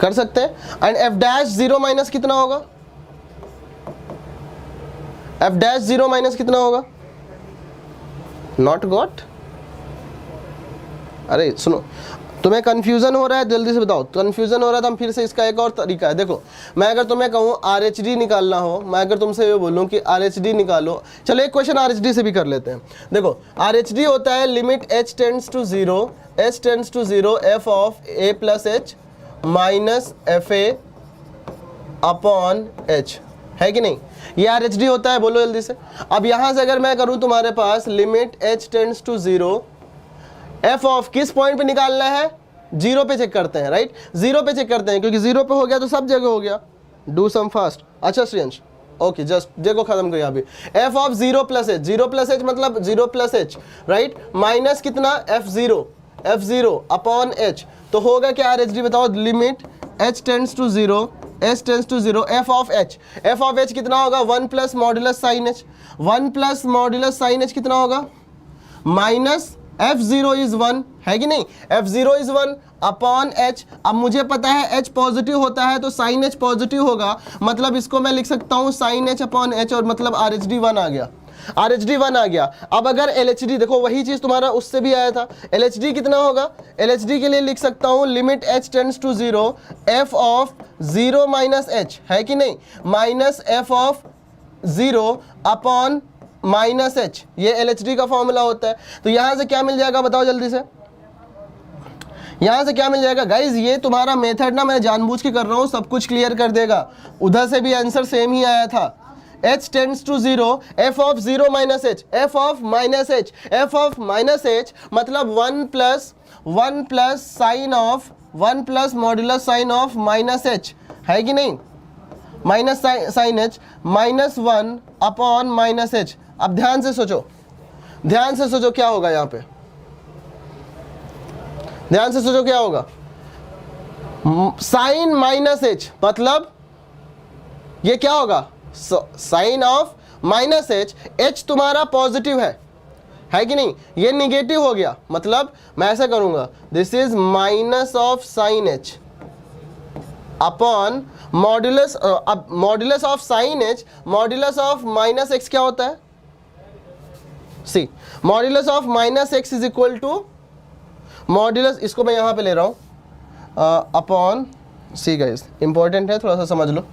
कर सकते हैं। एंड एफ डैश 0 माइनस कितना होगा, एफ डैश 0 माइनस कितना होगा, नॉट गॉट, अरे सुनो तुम्हें कंफ्यूजन हो रहा है, जल्दी से बताओ, कंफ्यूजन हो रहा है तो हम फिर से इसका एक और तरीका है। देखो मैं अगर तुम्हें कहूँ RHD निकालना हो, मैं अगर तुमसे ये बोलूँ कि RHD निकालो, चलो एक क्वेश्चन RHD से भी कर लेते हैं। देखो RHD होता है limit h tends to 0 f of a plus h minus f a upon h, है कि नहीं, ये RHD होता है। बोलो जल्दी से। अब यहां से अगर मैं करूं तुम्हारे पास limit h tends to 0, f of किस पॉइंट पे निकालना है, 0 पे चेक करते हैं, राइट, 0 पे चेक करते हैं, क्योंकि 0 पे हो गया तो सब जगह हो गया, डू सम फास्ट। अच्छा श्रेयांश, ओके जस्ट देखो खत्म करिए अभी, f ऑफ 0 प्लस h मतलब 0 प्लस h, राइट, माइनस कितना f0 अपॉन h, तो होगा क्या RHD बताओ, limit h tends to 0 f of h कितना होगा, 1 plus modulus sine h, 1 plus modulus sine h कितना होगा, माइनस f0 इज 1, है कि नहीं, f0 इज 1 अपॉन h। अब मुझे पता है h पॉजिटिव होता है तो साइन h पॉजिटिव होगा, मतलब इसको मैं लिख सकता हूँ साइन h अपॉन h, और मतलब RHD 1 आ गया, RHD 1 आ गया। अब अगर LHD देखो वही चीज तुम्हारा उससे भी आया था, LHD कितना होगा, LHD के लिए लिख सकता हूँ limit h tends to 0 f of 0 minus h, है कि नहीं, minus f of 0 upon minus h, ये LHD का फॉर्मूला होता है। तो यहां से क्या मिल जाएगा बताओ जल्दी से, यहां से क्या मिल जाएगा गाइज? ये तुम्हारा मेथड ना मैं जानबूझ के कर रहा हूं, सब कुछ क्लियर कर देगा। उधर से भी आंसर सेम ही आया था। h tends to 0, f of 0 minus h, f of minus h, f of minus h मतलब 1 plus sine of 1 plus modulus sine of minus h, है कि नहीं? Minus sine h minus 1 upon minus h. अब ध्यान से सोचो, ध्यान से सोचो क्या होगा यहाँ पे, ध्यान से सोचो क्या होगा। साइन माइनस एच मतलब ये क्या होगा? Sine of minus h, h तुम्हारा पॉजिटिव है कि नहीं? ये निगेटिव हो गया, मतलब मैं ऐसा करूंगा, this is minus of sine h upon modulus, अब modulus of sine h, modulus of minus x क्या होता है? See, modulus of minus x is equal to modulus, इसको मैं यहां पे ले रहा हूं अपॉन सी। गाइस इंपॉर्टेंट है, थोड़ा सा समझ लो।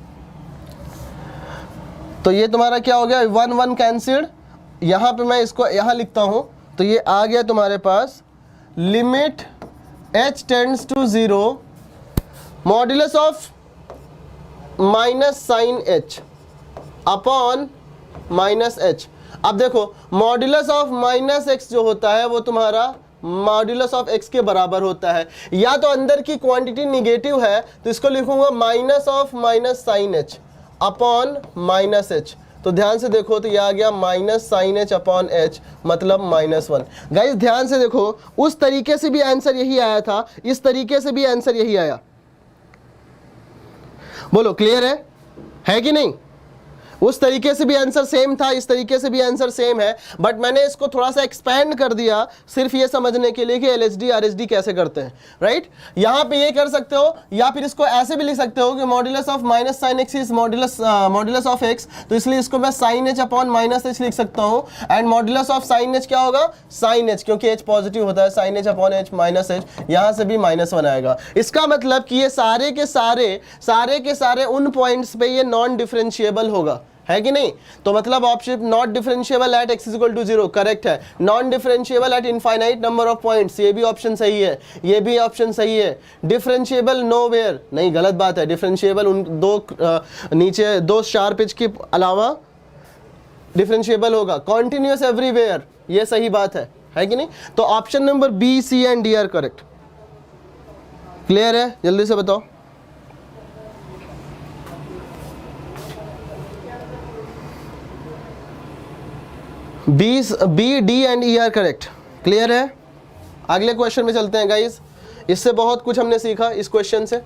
तो ये तुम्हारा क्या हो गया? 1 1 कैंसिल्ड, यहां पे मैं इसको यहां लिखता हूं, तो ये आ गया तुम्हारे पास limit h tends to 0 modulus of minus sine h upon minus h। अब देखो मॉड्यूलस ऑफ माइनस x जो होता है वो तुम्हारा मॉड्यूलस ऑफ x के बराबर होता है। या तो अंदर की क्वांटिटी निगेटिव है तो इसको लिखूंगा minus of minus sine h upon minus h। तो ध्यान से देखो, तो ये आ गया minus sine h upon h मतलब -1। गाइस ध्यान से देखो, उस तरीके से भी आंसर यही आया था, इस तरीके से भी आंसर यही आया। बोलो क्लियर है कि नहीं? उस तरीके से भी आंसर सेम था, इस तरीके से भी आंसर सेम है, बट मैंने इसको थोड़ा सा एक्सपैंड कर दिया सिर्फ ये समझने के लिए कि LHD RHD कैसे करते हैं, राइट? यहां पे ये कर सकते हो, या फिर इसको ऐसे भी लिख सकते हो कि modulus of minus sine x is modulus of x, तो इसलिए इसको मैं sine h upon minus h लिख सकता हूं। And modulus of sine h क्या होगा? साइन एच, क्योंकि एच पॉजिटिव होता है, sine h upon h minus h, यहां से भी -1 आएगा। इसका मतलब कि ये सारे के सारे उन पॉइंट्स पे ये नॉन डिफरेंशिएबल होगा, है कि नहीं? तो मतलब option not differentiable at x equal to 0 correct है। Non differentiable at infinite number of points, ये भी ऑप्शन सही है, ये भी ऑप्शन सही है। डिफरेंशिएबल नोवेयर नहीं, गलत बात है। डिफरेंशिएबल उन दो नीचे दो शार्प एज के अलावा डिफरेंशिएबल होगा। कॉन्टिन्यूअस एवरीवेयर, ये सही बात है कि नहीं? तो option number B, C and D are correct. Clear है? जल्दी से बताओ। B D and E are correct. Clear है? अगले क्वेश्चन में चलते हैं गाइस। इससे बहुत कुछ हमने सीखा इस क्वेश्चन से।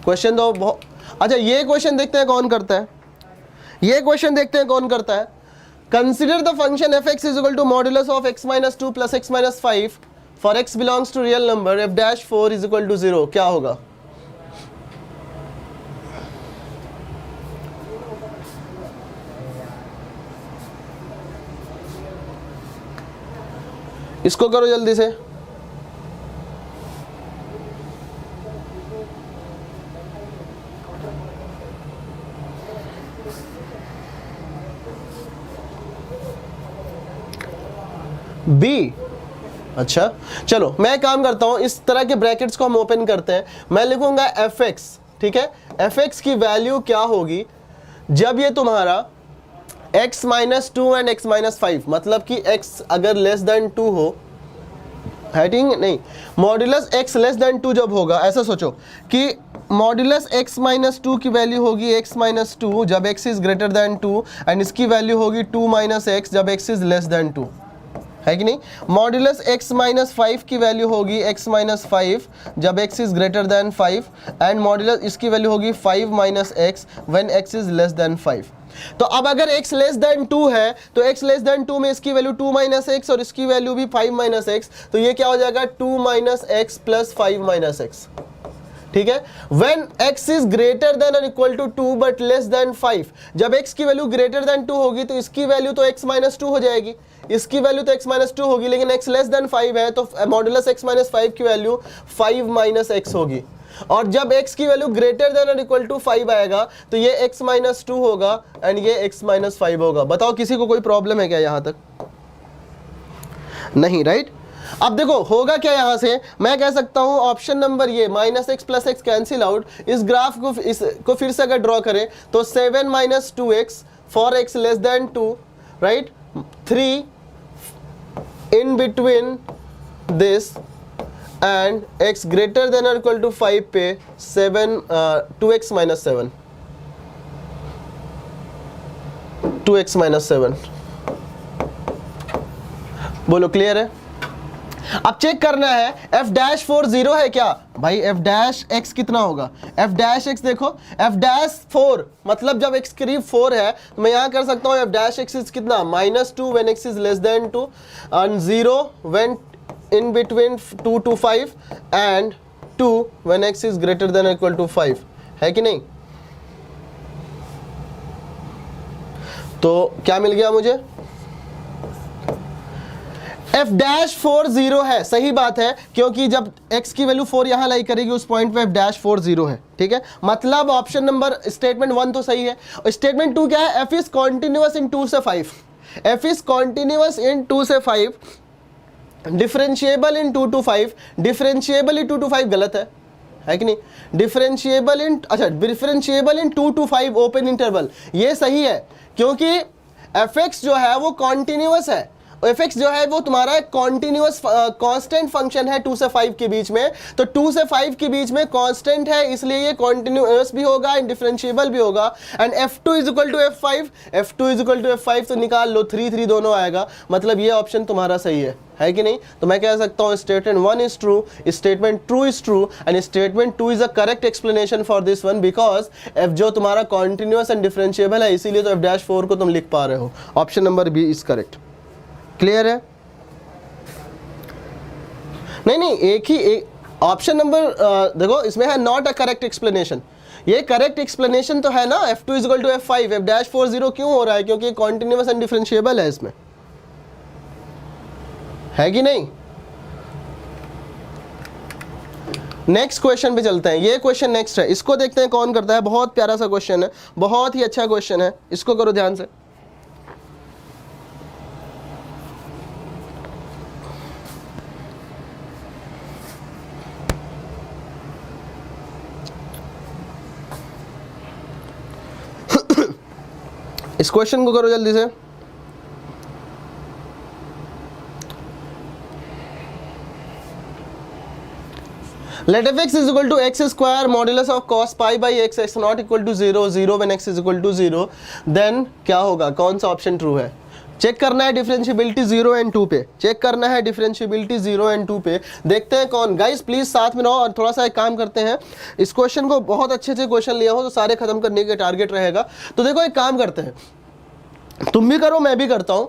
क्वेश्चन तो बहुत अच्छा, ये क्वेश्चन देखते हैं कौन करता है, ये क्वेश्चन देखते हैं कौन करता है। Consider the function F x is equal to modulus of x minus 2 plus x minus 5 for x belongs to real number f dash 4 is equal to 0। क्या होगा? इसको करो जल्दी से। बी, अच्छा चलो मैं काम करता हूं, इस तरह के ब्रैकेट्स को हम ओपन करते हैं। मैं लिखूंगा एफ एक्स, ठीक है? एफ एक्स की वैल्यू क्या होगी जब ये तुम्हारा x minus 2 and x minus 5, मतलब कि x अगर लेस देन 2 हो, है ठीक? नहीं, मॉड्यूलस x लेस देन 2 जब होगा, ऐसा सोचो कि मॉड्यूलस x माइनस 2 की वैल्यू होगी x माइनस 2 जब x is greater then 2, and इसकी वैल्यू होगी 2 माइनस x जब x इज लेस देन 2, है कि नहीं? मॉड्यूलस x माइनस 5 की वैल्यू होगी x माइनस 5 जब x is greater then 5, and modulus इसकी वैल्यू होगी 5 minus x when x is less than 5। तो अब अगर x लेस देन 2 है तो x लेस देन 2 में इसकी वैल्यू 2 माइनस एक्स और इसकी वैल्यू भी 5 माइनस एक्स, तो ये क्या हो जाएगा? 2 माइनस एक्स प्लस 5 माइनस एक्स, ठीक है? When x is greater than और equal to 2 but less than 5, जब x की वैल्यू ग्रेटर देन 2 होगी तो इसकी वैल्यू तो x माइनस 2 हो जाएगी, इसकी वैल्यू तो x माइनस 2 होगी, लेकिन x लेस देन 5 है तो मॉड्यूलस x माइनस 5 की वैल्यू 5 माइनस एक्स होगी। और जब x की वैल्यू ग्रेटर देन और इक्वल टू 5 आएगा तो ये x माइनस 2 होगा एंड ये x माइनस 5 होगा। बताओ किसी को कोई प्रॉब्लम है क्या यहां तक? नहीं, राइट। अब देखो होगा क्या, यहां से मैं कह सकता हूं ऑप्शन नंबर ये minus x plus x cancel out. इस ग्राफ को फिर से अगर ड्रॉ करें तो 7 minus 2x for x less than 2, right, 3 in between this and x greater than और इक्वल टू 5 पे 2x माइनस 7, 2x माइनस 7। बोलो क्लियर है? अब चेक करना है f डैश 4 0 है क्या भाई? f डैश x कितना होगा? f डैश x देखो, f डैश 4 मतलब जब x करीब 4 है तो मैं यहां कर सकता हूं f डैश x इज कितना, -2 when x is less than 2 and 0 when in between 2 to 5 and 2 when x is greater than equal to 5, है कि नहीं? तो क्या मिल गया मुझे? f डैश 4 0 है, सही बात है, क्योंकि जब x की वैल्यू 4 यहां लाई करेगी उस पॉइंट पे f डैश 4 0 है, ठीक है। मतलब ऑप्शन नंबर स्टेटमेंट 1 तो सही है। स्टेटमेंट 2 क्या है? f इज कॉन्टिन्यूअस इन 2 से 5, f इज कॉन्टिन्यूअस इन 2 से 5, differentiable in 2 to 5, differentiable in 2 to 5 गलत है कि नहीं? डिफरेंशिएबल इन, अच्छा, differentiable in 2 to 5 open interval, ये सही है, क्योंकि fx जो है वो कॉन्टिन्यूअस है, fx जो है वो तुम्हारा कॉन्टिन्यूअस कांस्टेंट फंक्शन है 2 से 5 के बीच में। तो 2 से 5 के बीच में कांस्टेंट है, इसलिए ये कॉन्टिन्यूअस भी होगा एंड डिफरेंशिएबल भी होगा। And f2 is equal to f5, f2 is equal to f5 तो निकाल लो, 3 3 दोनों आएगा, मतलब ये ऑप्शन तुम्हारा सही है कि नहीं? तो मैं कह सकता हूँ statement 1 is true, statement 2 is true and statement 2 is a correct explanation for this one, because f जो तुम्हारा कॉन्टिन्यूअस एंड डिफरेंशिएबल है, इसीलिए तो f-4 को तुम लिख पा रहे हो। Option number B is correct. Clear है? नहीं, एक ही ऑप्शन नंबर देखो इसमें है नॉट अ करेक्ट एक्सप्लेनेशन, ये करेक्ट एक्सप्लेनेशन तो है ना। f2 is equal to f5, f-4 0 क्यों हो रहा है? क्योंकि कॉन्टिन्यूअस एंड डिफरेंशिएबल है इसमें, है कि नहीं? नेक्स्ट क्वेश्चन पे चलते हैं, ये क्वेश्चन नेक्स्ट है, इसको देखते हैं कौन करता है। बहुत प्यारा सा क्वेश्चन है, बहुत ही अच्छा क्वेश्चन है, इसको करो ध्यान से। इस क्वेश्चन को करो जल्दी से। Let f(x) is equal to x square modulus of cos pi by x, x not equal to 0, 0 when x is equal to 0, then क्या होगा? कौन सा ऑप्शन ट्रू है? चेक करना है डिफरेंशिएबिलिटी 0 एंड 2 पे, चेक करना है डिफरेंशिएबिलिटी 0 एंड 2 पे। देखते हैं कौन। गाइस प्लीज साथ में रहो और थोड़ा सा एक काम करते हैं, इस क्वेश्चन को बहुत अच्छे से क्वेश्चन लिया हो तो सारे खत्म करने के टारगेट रहेगा। तो देखो एक काम करते हैं, तुम भी करो मैं भी करता हूं।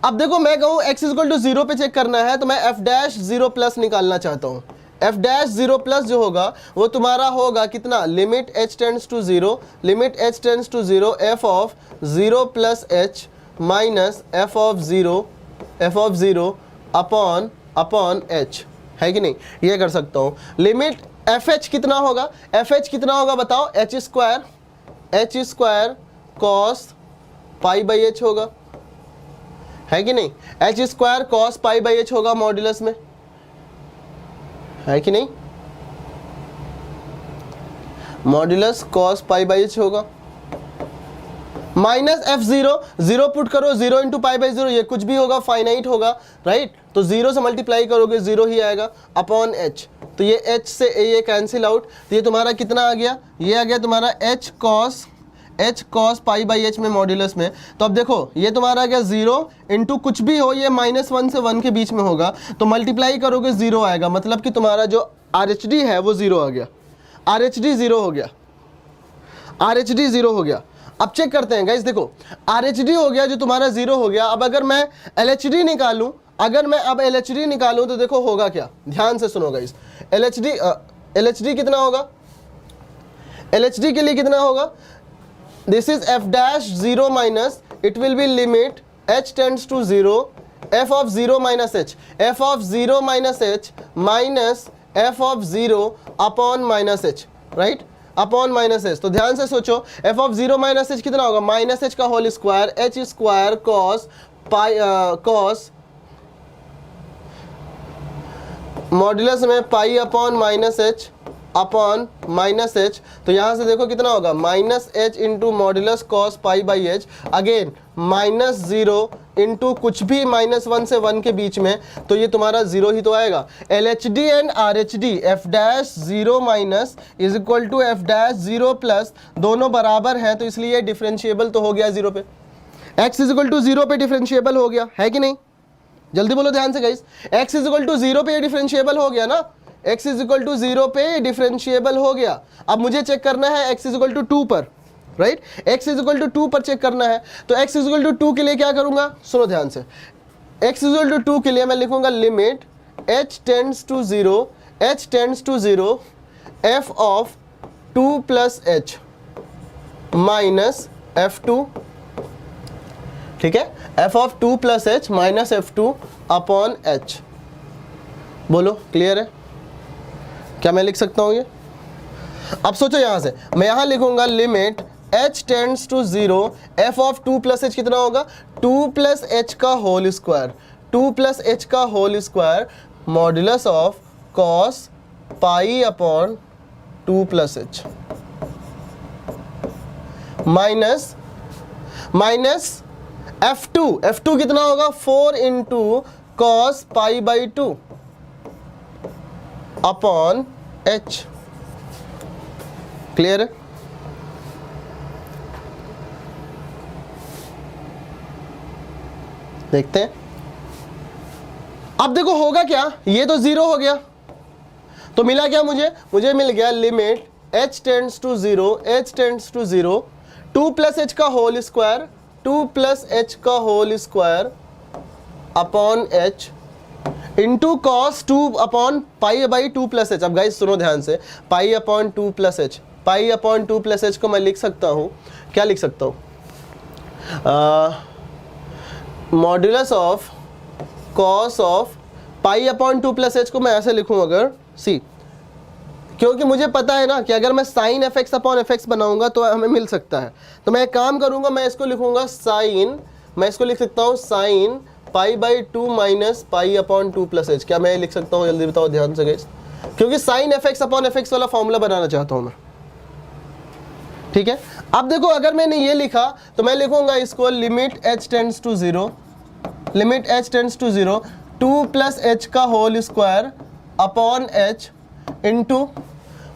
अब देखो मैं कहूँ x इज इक्वल टू 0 पे चेक करना है तो मैं f डैश 0 प्लस निकालना चाहता हूँ। f डैश 0 प्लस जो होगा वो तुम्हारा होगा कितना? Limit h tends to 0, limit h tends to 0 f of 0 plus h minus f of 0 upon h, है कि नहीं? ये कर सकता हूँ। लिमिट fh कितना होगा? fh कितना होगा बताओ? h square cos pi by h होगा, है कि नहीं? h square cos pi by h होगा मॉड्यूलस में, है कि नहीं? Modulus cos pi by h होगा माइनस f0, 0 पुट करो, 0 इंटू पाई बाई 0, ये कुछ भी होगा, फाइनाइट होगा, राइट? तो 0 से मल्टीप्लाई करोगे 0 ही आएगा अपॉन h, तो ये h से ये कैंसिल आउट, तो ये तुम्हारा कितना आ गया? ये आ गया तुम्हारा h cos pi by h में मॉड्यूलस में। तो अब देखो ये तुम्हारा आ गया 0 इंटू कुछ भी हो, ये -1 से 1 के बीच में होगा, तो मल्टीप्लाई करोगे 0 आएगा, मतलब कि तुम्हारा जो RHD है वो 0 आ गया, RHD 0 हो गया, RHD 0 हो गया। अब चेक करते हैं गाइस, देखो RHD हो गया जो तुम्हारा 0 हो गया। अब अगर मैं LHD निकालूं, अगर मैं अब LHD निकालूं तो देखो होगा क्या, ध्यान से सुनो गाइस। LHD कितना होगा? LHD के लिए कितना होगा? This is f dash 0 minus, it will be limit h tends to 0 f of 0 minus h, f of 0 minus h minus f of 0 upon minus h, right, upon minus h. तो ध्यान से सोचो, F of 0 minus h कितना होगा, minus h का whole square, h square cos pi cos modulus में pi upon minus h upon minus h. तो यहां से देखो कितना होगा, minus h into modulus cos pi by h, again minus 0 into कुछ भी -1 से 1 के बीच में, तो ये तुम्हारा 0 ही तो आएगा। LHD and RHD, f dash 0 minus is equal to f dash 0 plus, दोनों बराबर हैं तो इसलिए डिफरेंशिएबल तो हो गया 0 पे, x इज इक्वल टू 0 पे डिफरेंशिएबल हो गया है कि नहीं, जल्दी बोलो ध्यान से guys, x is equal to 0 पे डिफरेंशिएबल हो गया ना, x इज इक्वल टू 0 पे डिफरेंशिएबल हो गया। अब मुझे चेक करना है x इज इक्वल टू 2 पर, right, x is equal to 2 पर चेक करना है। तो x इज इक्वल टू 2 के लिए क्या करूंगा, सुनो ध्यान से, x इज इक्वल टू 2 के लिए मैं लिखूंगा limit h tends to 0 f of 2 plus h minus f2, ठीक है, f of 2 plus h minus f2 upon h। बोलो क्लियर है, क्या मैं लिख सकता हूं ये? अब सोचो यहां से, मैं यहां लिखूंगा limit h tends to 0 f of 2 plus h कितना होगा, 2 प्लस h का होल स्क्वायर, 2 प्लस h का whole square modulus of cos pi upon 2 plus h minus f2 कितना होगा, 4 into cos pi by 2 upon h। Clear है? देखते हैं। अब देखो होगा क्या, ये तो 0 हो गया, तो मिला क्या मुझे मिल गया limit h tends to 0 2 plus h का होल स्क्वायर, 2 प्लस h का whole square upon h into cos 2 upon pi by 2 plus h. अब गाइस सुनो ध्यान से, pi upon 2 plus h, pi upon 2 plus h को मैं लिख सकता हूँ, क्या लिख सकता हूँ, modulus of cos of pi upon 2 plus h को मैं ऐसे लिखूँ अगर सी, क्योंकि मुझे पता है ना कि अगर मैं sine f x upon f x बनाऊंगा तो हमें मिल सकता है। तो मैं एक काम करूंगा, मैं इसको लिखूंगा साइन, मैं इसको लिख सकता हूँ sine pi by 2 minus pi upon 2 plus H. क्या मैं लिख सकता हूँ, जल्दी बताओ ध्यान से गाइस, क्योंकि sine f x upon f x वाला फॉर्मूला बनाना चाहता हूँ मैं, ठीक है। अब देखो अगर मैंने ये लिखा तो मैं लिखूंगा इसको limit h tends to 0 2 plus h का whole square upon h into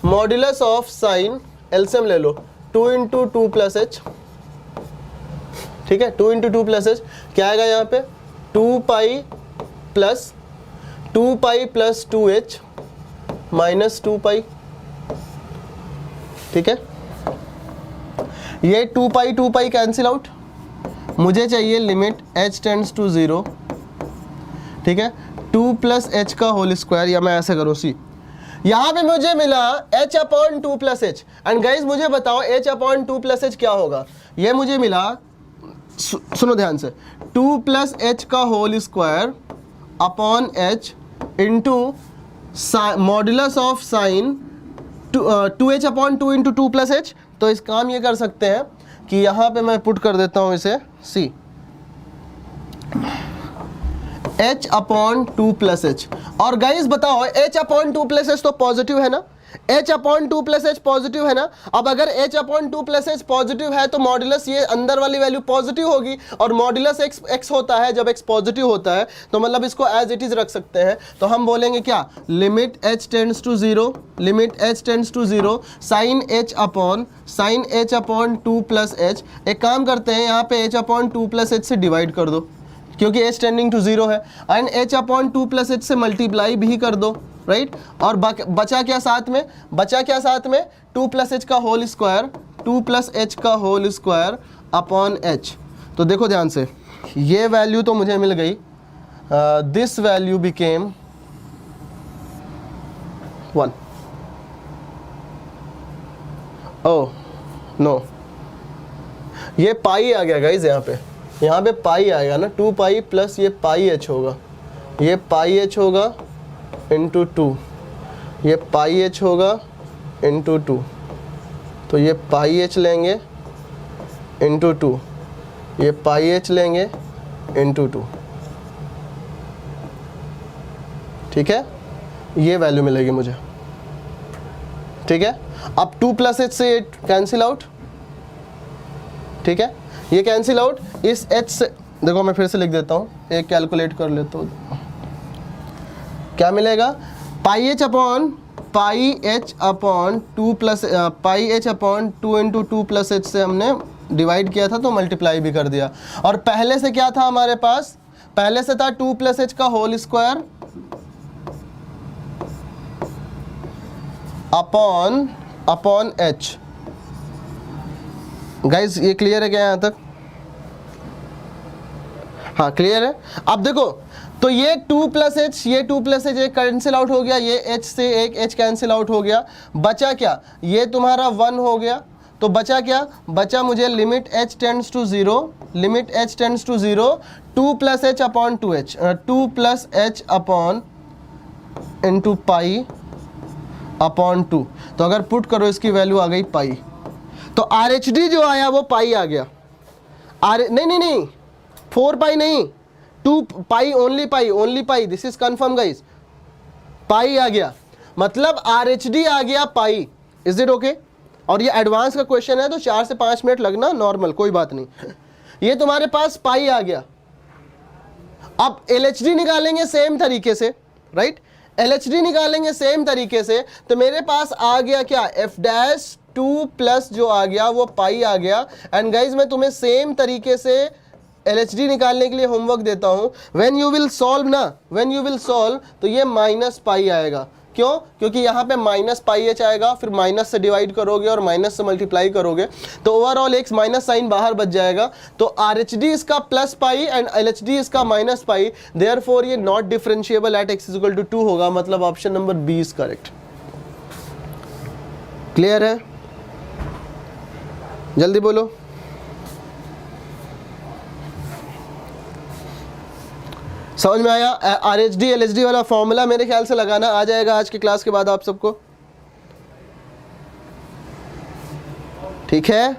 modulus of sine, LCM ले लो, 2 इंटू 2 प्लस h, ठीक है, 2 इंटू 2 प्लस h क्या आएगा यहाँ पे, 2 पाई प्लस 2h माइनस 2 पाई, ठीक है। ये 2 पाई कैंसिल आउट, मुझे चाहिए लिमिट h टेंड्स टू 0, ठीक है, 2 प्लस h का होल स्क्वायर, या मैं ऐसे करूँ सी, यहाँ पे मुझे मिला h upon 2 plus h। And guys मुझे बताओ h अपॉन 2 प्लस h क्या होगा, ये मुझे मिला, सुनो ध्यान से, 2 प्लस h का whole square upon h into modulus of sine 2h upon 2 into 2 plus h। तो इस काम ये कर सकते हैं कि यहाँ पे मैं पुट कर देता हूँ इसे c, h upon 2 plus h। और गाइस बताओ h अपॉन 2 प्लस h तो पॉजिटिव है ना, h upon 2 plus h positive है ना। अब अगर h upon 2 plus h positive है तो मॉड्यूलस ये अंदर वाली वैल्यू पॉजिटिव होगी, और मॉड्यूलस x होता है जब x पॉजिटिव होता है, तो मतलब इसको एज इट इज रख सकते हैं। तो हम बोलेंगे क्या, limit h tends to 0 sine h upon 2 plus h। एक काम करते हैं, यहाँ पे h अपॉन 2 प्लस h से डिवाइड कर दो, क्योंकि h टेंडिंग टू 0 है, and h upon 2 plus h से मल्टीप्लाई भी कर दो, राइट। और बचा क्या साथ में 2 प्लस h का होल स्क्वायर अपॉन h। तो देखो ध्यान से, ये वैल्यू तो मुझे मिल गई, this value became 1। Oh no, ये पाई आ गया गाइज, यहाँ पे पाई आएगा ना, 2 पाई प्लस ये पाई h होगा, ये पाई h होगा इंटू 2, ये पाई एच होगा इंटू 2, तो ये पाई एच लेंगे इंटू 2, ये पाई एच लेंगे इंटू 2, ठीक है, ये वैल्यू मिलेगी मुझे, ठीक है। अब 2 प्लस एच से कैंसिल आउट, ठीक है, ये कैंसिल आउट, इस एच से देखो मैं फिर से लिख देता हूँ, एक कैलकुलेट कर लेता हूँ, क्या मिलेगा, pi h upon 2 plus pi h upon 2 into 2 plus h से हमने डिवाइड किया था तो मल्टीप्लाई भी कर दिया। और पहले से क्या था हमारे पास, पहले से था 2 प्लस एच का whole square upon h. Guys ये क्लियर है क्या यहाँ तक? हाँ क्लियर है। अब देखो तो ये 2 प्लस एच, ये 2 प्लस एच एक कैंसिल आउट हो गया, ये एच से एक एच कैंसिल आउट हो गया, बचा क्या, ये तुम्हारा 1 हो गया, तो बचा क्या, बचा मुझे limit h tends to 0, limit h tends to 0 2 plus h upon 2h, 2 plus h upon into pi upon 2। तो अगर पुट करो इसकी वैल्यू आ गई पाई, तो RHD जो आया वो पाई आ गया। नहीं 4 पाई नहीं, 2 pi, only pi, this is confirm guys, pi आ गया, मतलब RHD आ गया पाई। Is it okay? और ये एडवांस का क्वेश्चन है तो 4 से 5 मिनट लगना नॉर्मल, कोई बात नहीं। ये तुम्हारे पास पाई आ गया। अब LHD निकालेंगे सेम तरीके से, राइट, LHD निकालेंगे सेम तरीके से, तो मेरे पास आ गया क्या, f डैश 2 प्लस जो आ गया वो पाई आ गया। एंड गाइज मैं तुम्हें सेम तरीके से LHD निकालने के लिए होमवर्क देता हूं, व्हेन यू विल सॉल्व तो ये माइनस पाई आएगा। क्यों? क्योंकि यहाँ पे माइनस पाई एच आएगा, फिर माइनस से डिवाइड करोगे और माइनस से मल्टीप्लाई करोगे तो ओवरऑल एक माइनस साइन बाहर बच जाएगा। तो RHD इसका प्लस पाई एंड LHD इसका माइनस पाई, देयरफॉर ये not differentiable at x equal to 2 होगा, मतलब option number B is correct. Clear है? जल्दी बोलो। समझ में आया? RHD LHD वाला फॉर्मूला मेरे ख्याल से लगाना आ जाएगा आज की क्लास के बाद आप सबको, ठीक है?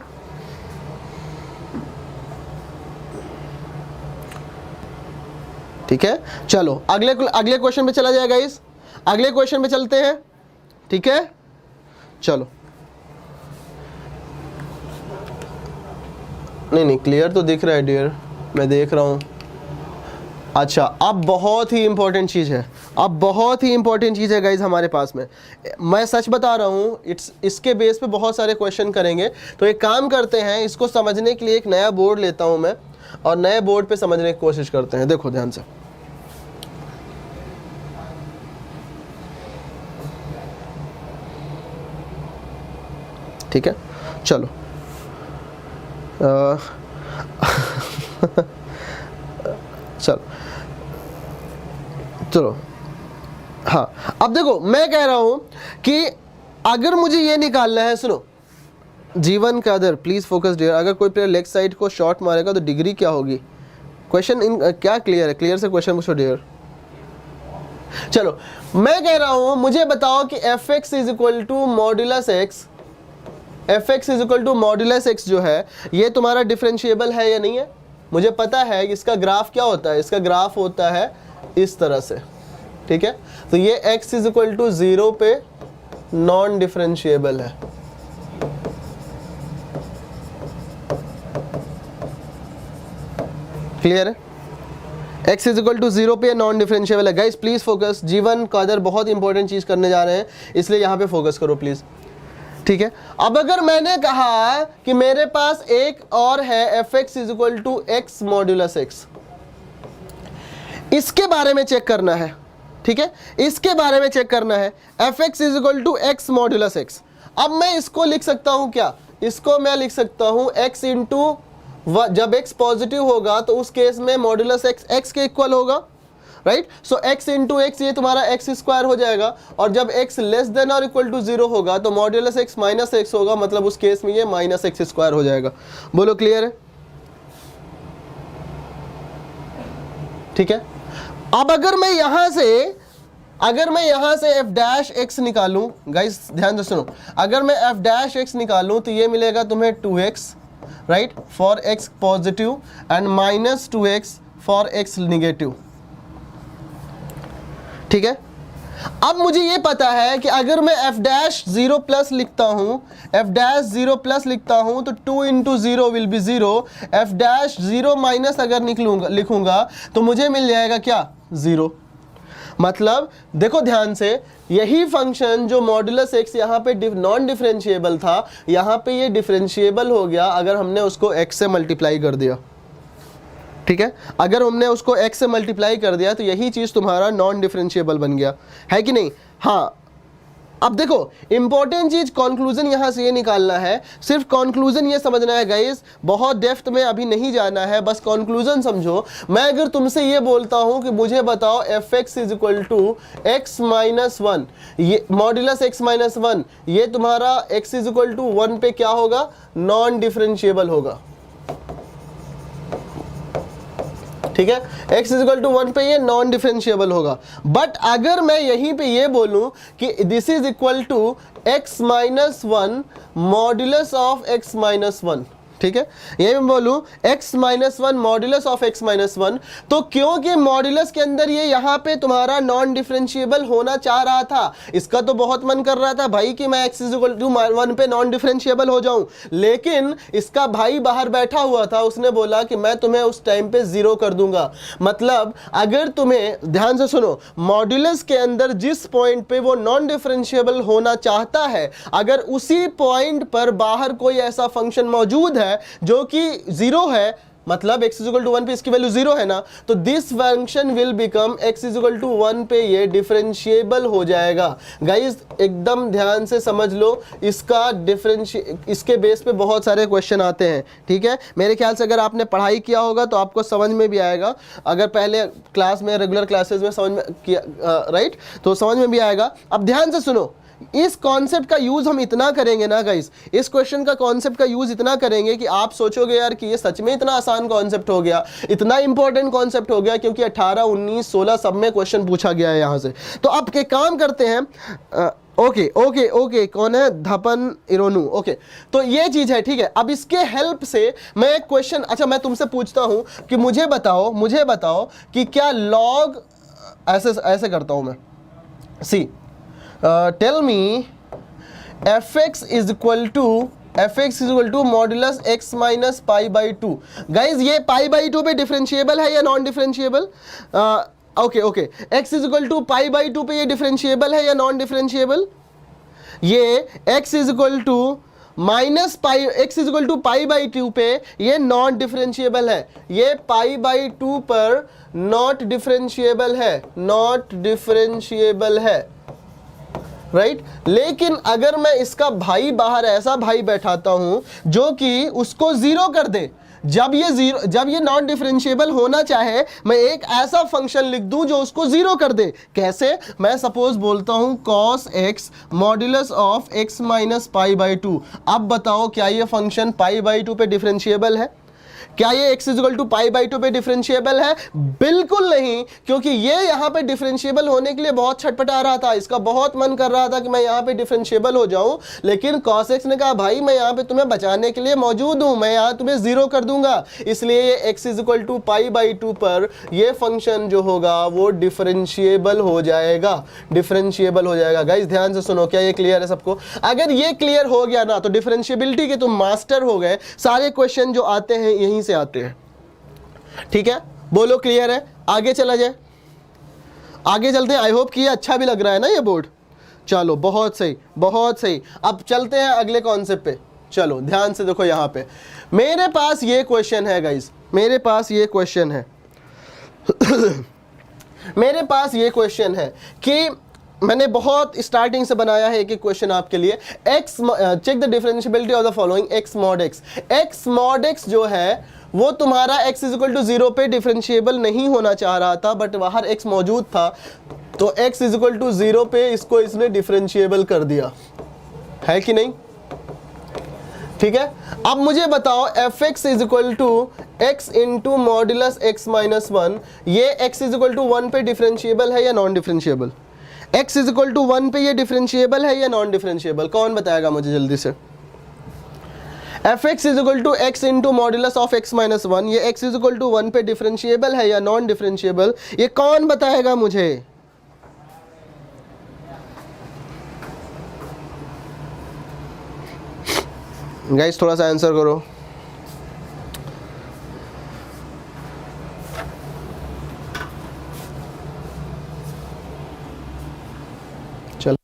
ठीक है, चलो अगले क्वेश्चन पे चला जाएगा। इस अगले क्वेश्चन पे चलते हैं, ठीक है? चलो, नहीं क्लियर तो दिख रहा है डियर, मैं देख रहा हूं। अच्छा, अब बहुत ही इंपॉर्टेंट चीज़ है, गाइज हमारे पास में, मैं सच बता रहा हूँ, इसके बेस पे बहुत सारे क्वेश्चन करेंगे। तो एक काम करते हैं, इसको समझने के लिए एक नया बोर्ड लेता हूँ मैं, और नए बोर्ड पे समझने की कोशिश करते हैं। देखो ध्यान से, ठीक है, चलो चलो हाँ, अब देखो मैं कह रहा हूं कि अगर मुझे ये निकालना है, सुनो, जीवन का अदर प्लीज फोकस डियर, अगर कोई प्लेयर लेग साइड को शॉट मारेगा तो डिग्री क्या होगी? क्वेश्चन क्या क्लियर है? क्लियर से क्वेश्चन पूछो डियर। चलो मैं कह रहा हूं, मुझे बताओ कि fx is equal to modulus x, fx is equal to modulus x जो है ये तुम्हारा डिफरेंशिएबल है या नहीं है? मुझे पता है इसका ग्राफ क्या होता है, इसका ग्राफ होता है इस तरह से, ठीक है? तो ये x इज इक्वल टू 0 पे नॉन डिफरेंशिएबल है। क्लियर है? x इज इक्वल टू 0 पे नॉन डिफरेंशिएबल है। गाइस प्लीज फोकस, जीवन कादर बहुत इंपॉर्टेंट चीज करने जा रहे हैं, इसलिए यहां पे फोकस करो प्लीज, ठीक है? अब अगर मैंने कहा कि मेरे पास एक और है fx is equal to x modulus x, इसके बारे में चेक करना है, ठीक है? इसके बारे में चेक करना है, fx is equal to x modulus x। अब मैं इसको लिख सकता हूं क्या? इसको मैं लिख सकता हूं x इंटू, जब x पॉजिटिव होगा तो उस केस में मॉड्यूलस x के इक्वल होगा, राइट? सो x इंटू एक्स ये तुम्हारा x स्क्वायर हो जाएगा, और जब x लेस देन और इक्वल टू 0 होगा तो मॉड्यूलस x माइनस x होगा, मतलब उस केस में ये माइनस x स्क्वायर हो जाएगा। बोलो क्लियर है? ठीक है? अब अगर मैं यहां से अगर मैं यहां से f डैश x निकालूं, गाइस ध्यान से सुनो, अगर मैं f डैश x निकालूं तो ये मिलेगा तुम्हें 2x, right, for x positive and minus 2x for x negative, ठीक है। अब मुझे ये पता है कि अगर मैं f डैश 0 प्लस लिखता हूं, f डैश 0 प्लस लिखता हूं तो 2 into 0 will be 0, f dash 0 minus अगर लिखूंगा तो मुझे मिल जाएगा क्या, 0। मतलब देखो ध्यान से, यही फंक्शन जो मॉड्यूलस x यहाँ पे नॉन डिफरेंशिएबल था, यहाँ पे ये डिफरेंशिएबल हो गया अगर हमने उसको x से मल्टीप्लाई कर दिया, ठीक है। अगर हमने उसको x से मल्टीप्लाई कर दिया तो यही चीज़ तुम्हारा नॉन डिफरेंशिएबल बन गया, है कि नहीं। हाँ, अब देखो इंपॉर्टेंट चीज कंक्लूजन यहां से ये निकालना है, सिर्फ कंक्लूजन ये समझना है गाइस, बहुत डेप्थ में अभी नहीं जाना है, बस कंक्लूजन समझो। मैं अगर तुमसे ये बोलता हूं कि मुझे बताओ f x is equal to x minus one, ये मॉड्यूलस एक्स माइनस वन, ये तुम्हारा x is equal to one पे क्या होगा, नॉन डिफरेंशिएबल होगा, ठीक है। x इज इक्वल टू 1 पे ये नॉन डिफरेंशिएबल होगा। बट अगर मैं यहीं पे ये बोलूं कि this is equal to x minus one modulus of x minus one, ठीक है, ये मैं बोलूं x minus one modulus of x minus one, तो क्योंकि मॉड्यूलस के अंदर ये यहाँ पे तुम्हारा नॉन डिफरेंशिएबल होना चाह रहा था, इसका तो बहुत मन कर रहा था भाई कि मैं x इज इक्वल टू 1 पे नॉन डिफरेंशिएबल हो जाऊं, लेकिन इसका भाई बाहर बैठा हुआ था, उसने बोला कि मैं तुम्हें उस टाइम पे 0 कर दूंगा। मतलब अगर तुम्हें ध्यान से सुनो, मॉड्यूलस के अंदर जिस पॉइंट पे वो नॉन डिफरेंशिएबल होना चाहता है, अगर उसी पॉइंट पर बाहर कोई ऐसा फंक्शन मौजूद है जो कि 0 है, मतलब x इज इक्वल टू 1 पे इसकी वैल्यू 0 है ना, तो this function will become x is equal to 1 पे ये डिफरेंशिएबल हो जाएगा। गाइस एकदम ध्यान से समझ लो, इसका इसके बेस पे बहुत सारे क्वेश्चन आते हैं, ठीक है। मेरे ख्याल से अगर आपने पढ़ाई किया होगा तो आपको समझ में भी आएगा, अगर पहले क्लास में रेगुलर क्लासेस में समझ में किया राइट, तो समझ में भी आएगा। अब ध्यान से सुनो, इस कॉन्सेप्ट का यूज हम इतना करेंगे ना गाइस, इस क्वेश्चन का कॉन्सेप्ट का यूज इतना करेंगे कि आप सोचोगे यार कि ये सच में इतना आसान कॉन्सेप्ट हो गया, इतना इंपॉर्टेंट कॉन्सेप्ट हो गया, क्योंकि 18, 19, 16 सब में क्वेश्चन पूछा गया है यहां से। तो अब के काम करते हैं, ओके ओके ओके, कौन है, धपन इरोनू, ओके, तो ये चीज है, ठीक है। अब इसके हेल्प से मैं एक क्वेश्चन, अच्छा मैं तुमसे पूछता हूं कि मुझे बताओ कि क्या लॉग, ऐसे करता हूं मैं, see tell me fx is equal to modulus x minus pi by 2। Guys ये पाई बाई 2 पे डिफरेंशिएबल है या non differentiable, okay, x is equal to pi by 2 पे ये डिफरेंशिएबल है या नॉन डिफरेंशिएबल, ये x is equal to minus pi, x is equal to pi by 2 पे ये नॉन डिफरेंशिएबल है, ये पाई बाई 2 पर नॉट डिफरेंशिएबल है, राइट लेकिन अगर मैं इसका भाई बाहर ऐसा भाई बैठाता हूं जो कि उसको 0 कर दे, जब ये नॉन डिफरेंशिएबल होना चाहे, मैं एक ऐसा फंक्शन लिख दूं जो उसको 0 कर दे। कैसे, मैं सपोज बोलता हूं cos x modulus of x minus pi by 2। अब बताओ क्या ये फंक्शन पाई बाई 2 पे डिफरेंशिएबल है, क्या ये x is equal to pi by 2 पे डिफरेंशिएबल है, बिल्कुल नहीं, क्योंकि ये यहाँ पे डिफरेंशिएबल होने के लिए बहुत छटपटा रहा था, इसका बहुत मन कर रहा था कि मैं यहाँ पे डिफरेंशिएबल हो जाऊं, लेकिन cos x ने कहा भाई मैं यहाँ पे तुम्हें बचाने के लिए मौजूद हूं, मैं यहाँ तुम्हें 0 कर दूंगा, इसलिए ये x is equal to pi by 2 पर ये फंक्शन जो होगा वो डिफरेंशिएबल हो जाएगा, गाइस ध्यान से सुनो, क्या ये क्लियर है सबको? अगर ये क्लियर हो गया ना तो डिफरेंशिएबिलिटी के तुम मास्टर हो गए, सारे क्वेश्चन जो आते हैं यहीं से आते हैं, ठीक है, बोलो क्लियर है? आगे चला जाए, आगे चलते हैं। आई होप कि ये अच्छा भी लग रहा है ना ये बोर्ड, चलो बहुत सही। अब चलते हैं अगले कॉन्सेप्ट पे, चलो ध्यान से देखो, यहां पे मेरे पास ये क्वेश्चन है गाइस, मेरे पास ये क्वेश्चन है कि मैंने बहुत स्टार्टिंग से बनाया है एक क्वेश्चन आपके लिए। x check the differentiability of the following x mod x जो है वो तुम्हारा x इज इक्वल टू 0 पे डिफरेंशिएबल नहीं होना चाह रहा था, बट बाहर x मौजूद था, तो x इज इक्वल टू 0 पे इसने डिफरेंशिएबल कर दिया, है कि नहीं? ठीक है, अब मुझे बताओ fx is equal to x into modulus x minus 1, ये x इज इक्वल टू 1 पे डिफरेंशिएबल है या non differentiable? x is equal to 1 पे ये डिफरेंशिएबल है या नॉन डिफरेंशिएबल? कौन बताएगा मुझे जल्दी से? F x is equal to x into modulus of x minus 1, ये x इज इक्वल टू 1 पे डिफरेंशिएबल है या नॉन डिफरेंशिएबल? ये कौन बताएगा मुझे? गाइस थोड़ा सा आंसर करो। चल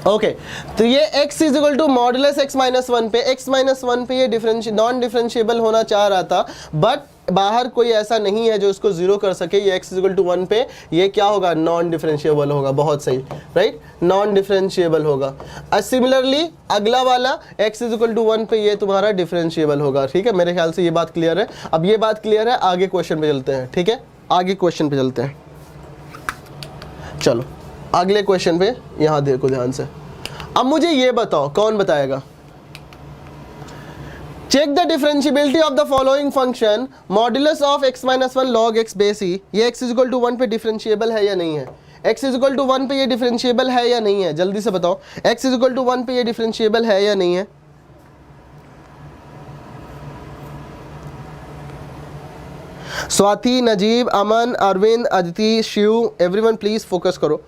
ओके तो ये x is equal to modulus x minus 1 पे, x माइनस 1 पे ये नॉन डिफरेंशिएबल होना चाह रहा था, बट बाहर कोई ऐसा नहीं है जो इसको जीरो कर सके। ये x इज इक्वल टू 1 पे ये क्या होगा? नॉन डिफरेंशिएबल होगा। बहुत सही, राइट, नॉन डिफरेंशिएबल होगा। सिमिलरली अगला वाला x इज इक्वल टू 1 पे ये तुम्हारा डिफरेंशिएबल होगा। ठीक है, मेरे ख्याल से ये बात क्लियर है। अब ये बात क्लियर है, आगे क्वेश्चन पे चलते हैं। ठीक है, आगे क्वेश्चन पे चलते हैं। चलो अगले क्वेश्चन पे यहां देखो ध्यान से। अब मुझे ये बताओ, कौन बताएगा? Check the differentiability of the following function modulus of x minus 1 log x base e. ये x इज इक्वल टू 1 पे डिफरेंशिएबल है या नहीं है? x इज इक्वल टू 1 पे ये डिफरेंशिएबल है या नहीं है? जल्दी से बताओ, x इज इक्वल टू 1 पे ये डिफरेंशिएबल है या नहीं है? Swati, Najeeb, Aman, Arvind, Aditi, Shiv, everyone please focus करो,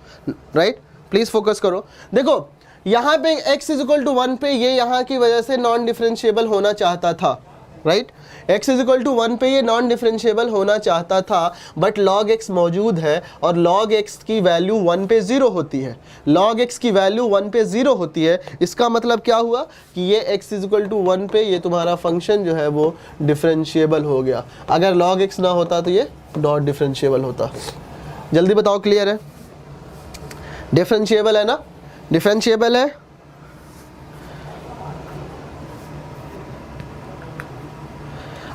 राइट, प्लीज फोकस करो। देखो यहाँ पे x इज इक्वल टू 1 पे ये यहाँ की वजह से नॉन डिफरेंशिएबल होना चाहता था, right, x is equal to 1 पे ये नॉन डिफरेंशिएबल होना चाहता था, बट log x मौजूद है और log x की वैल्यू 1 पे 0 होती है। log x की वैल्यू 1 पे 0 होती है, इसका मतलब क्या हुआ कि ये x इज इक्वल टू 1 पे ये तुम्हारा फंक्शन जो है वो डिफरेंशिएबल हो गया। अगर log x ना होता तो ये नॉट डिफरेंशिएबल होता। जल्दी बताओ, क्लियर है? डिफरेंशिएबल है ना? डिफरेंशिएबल है।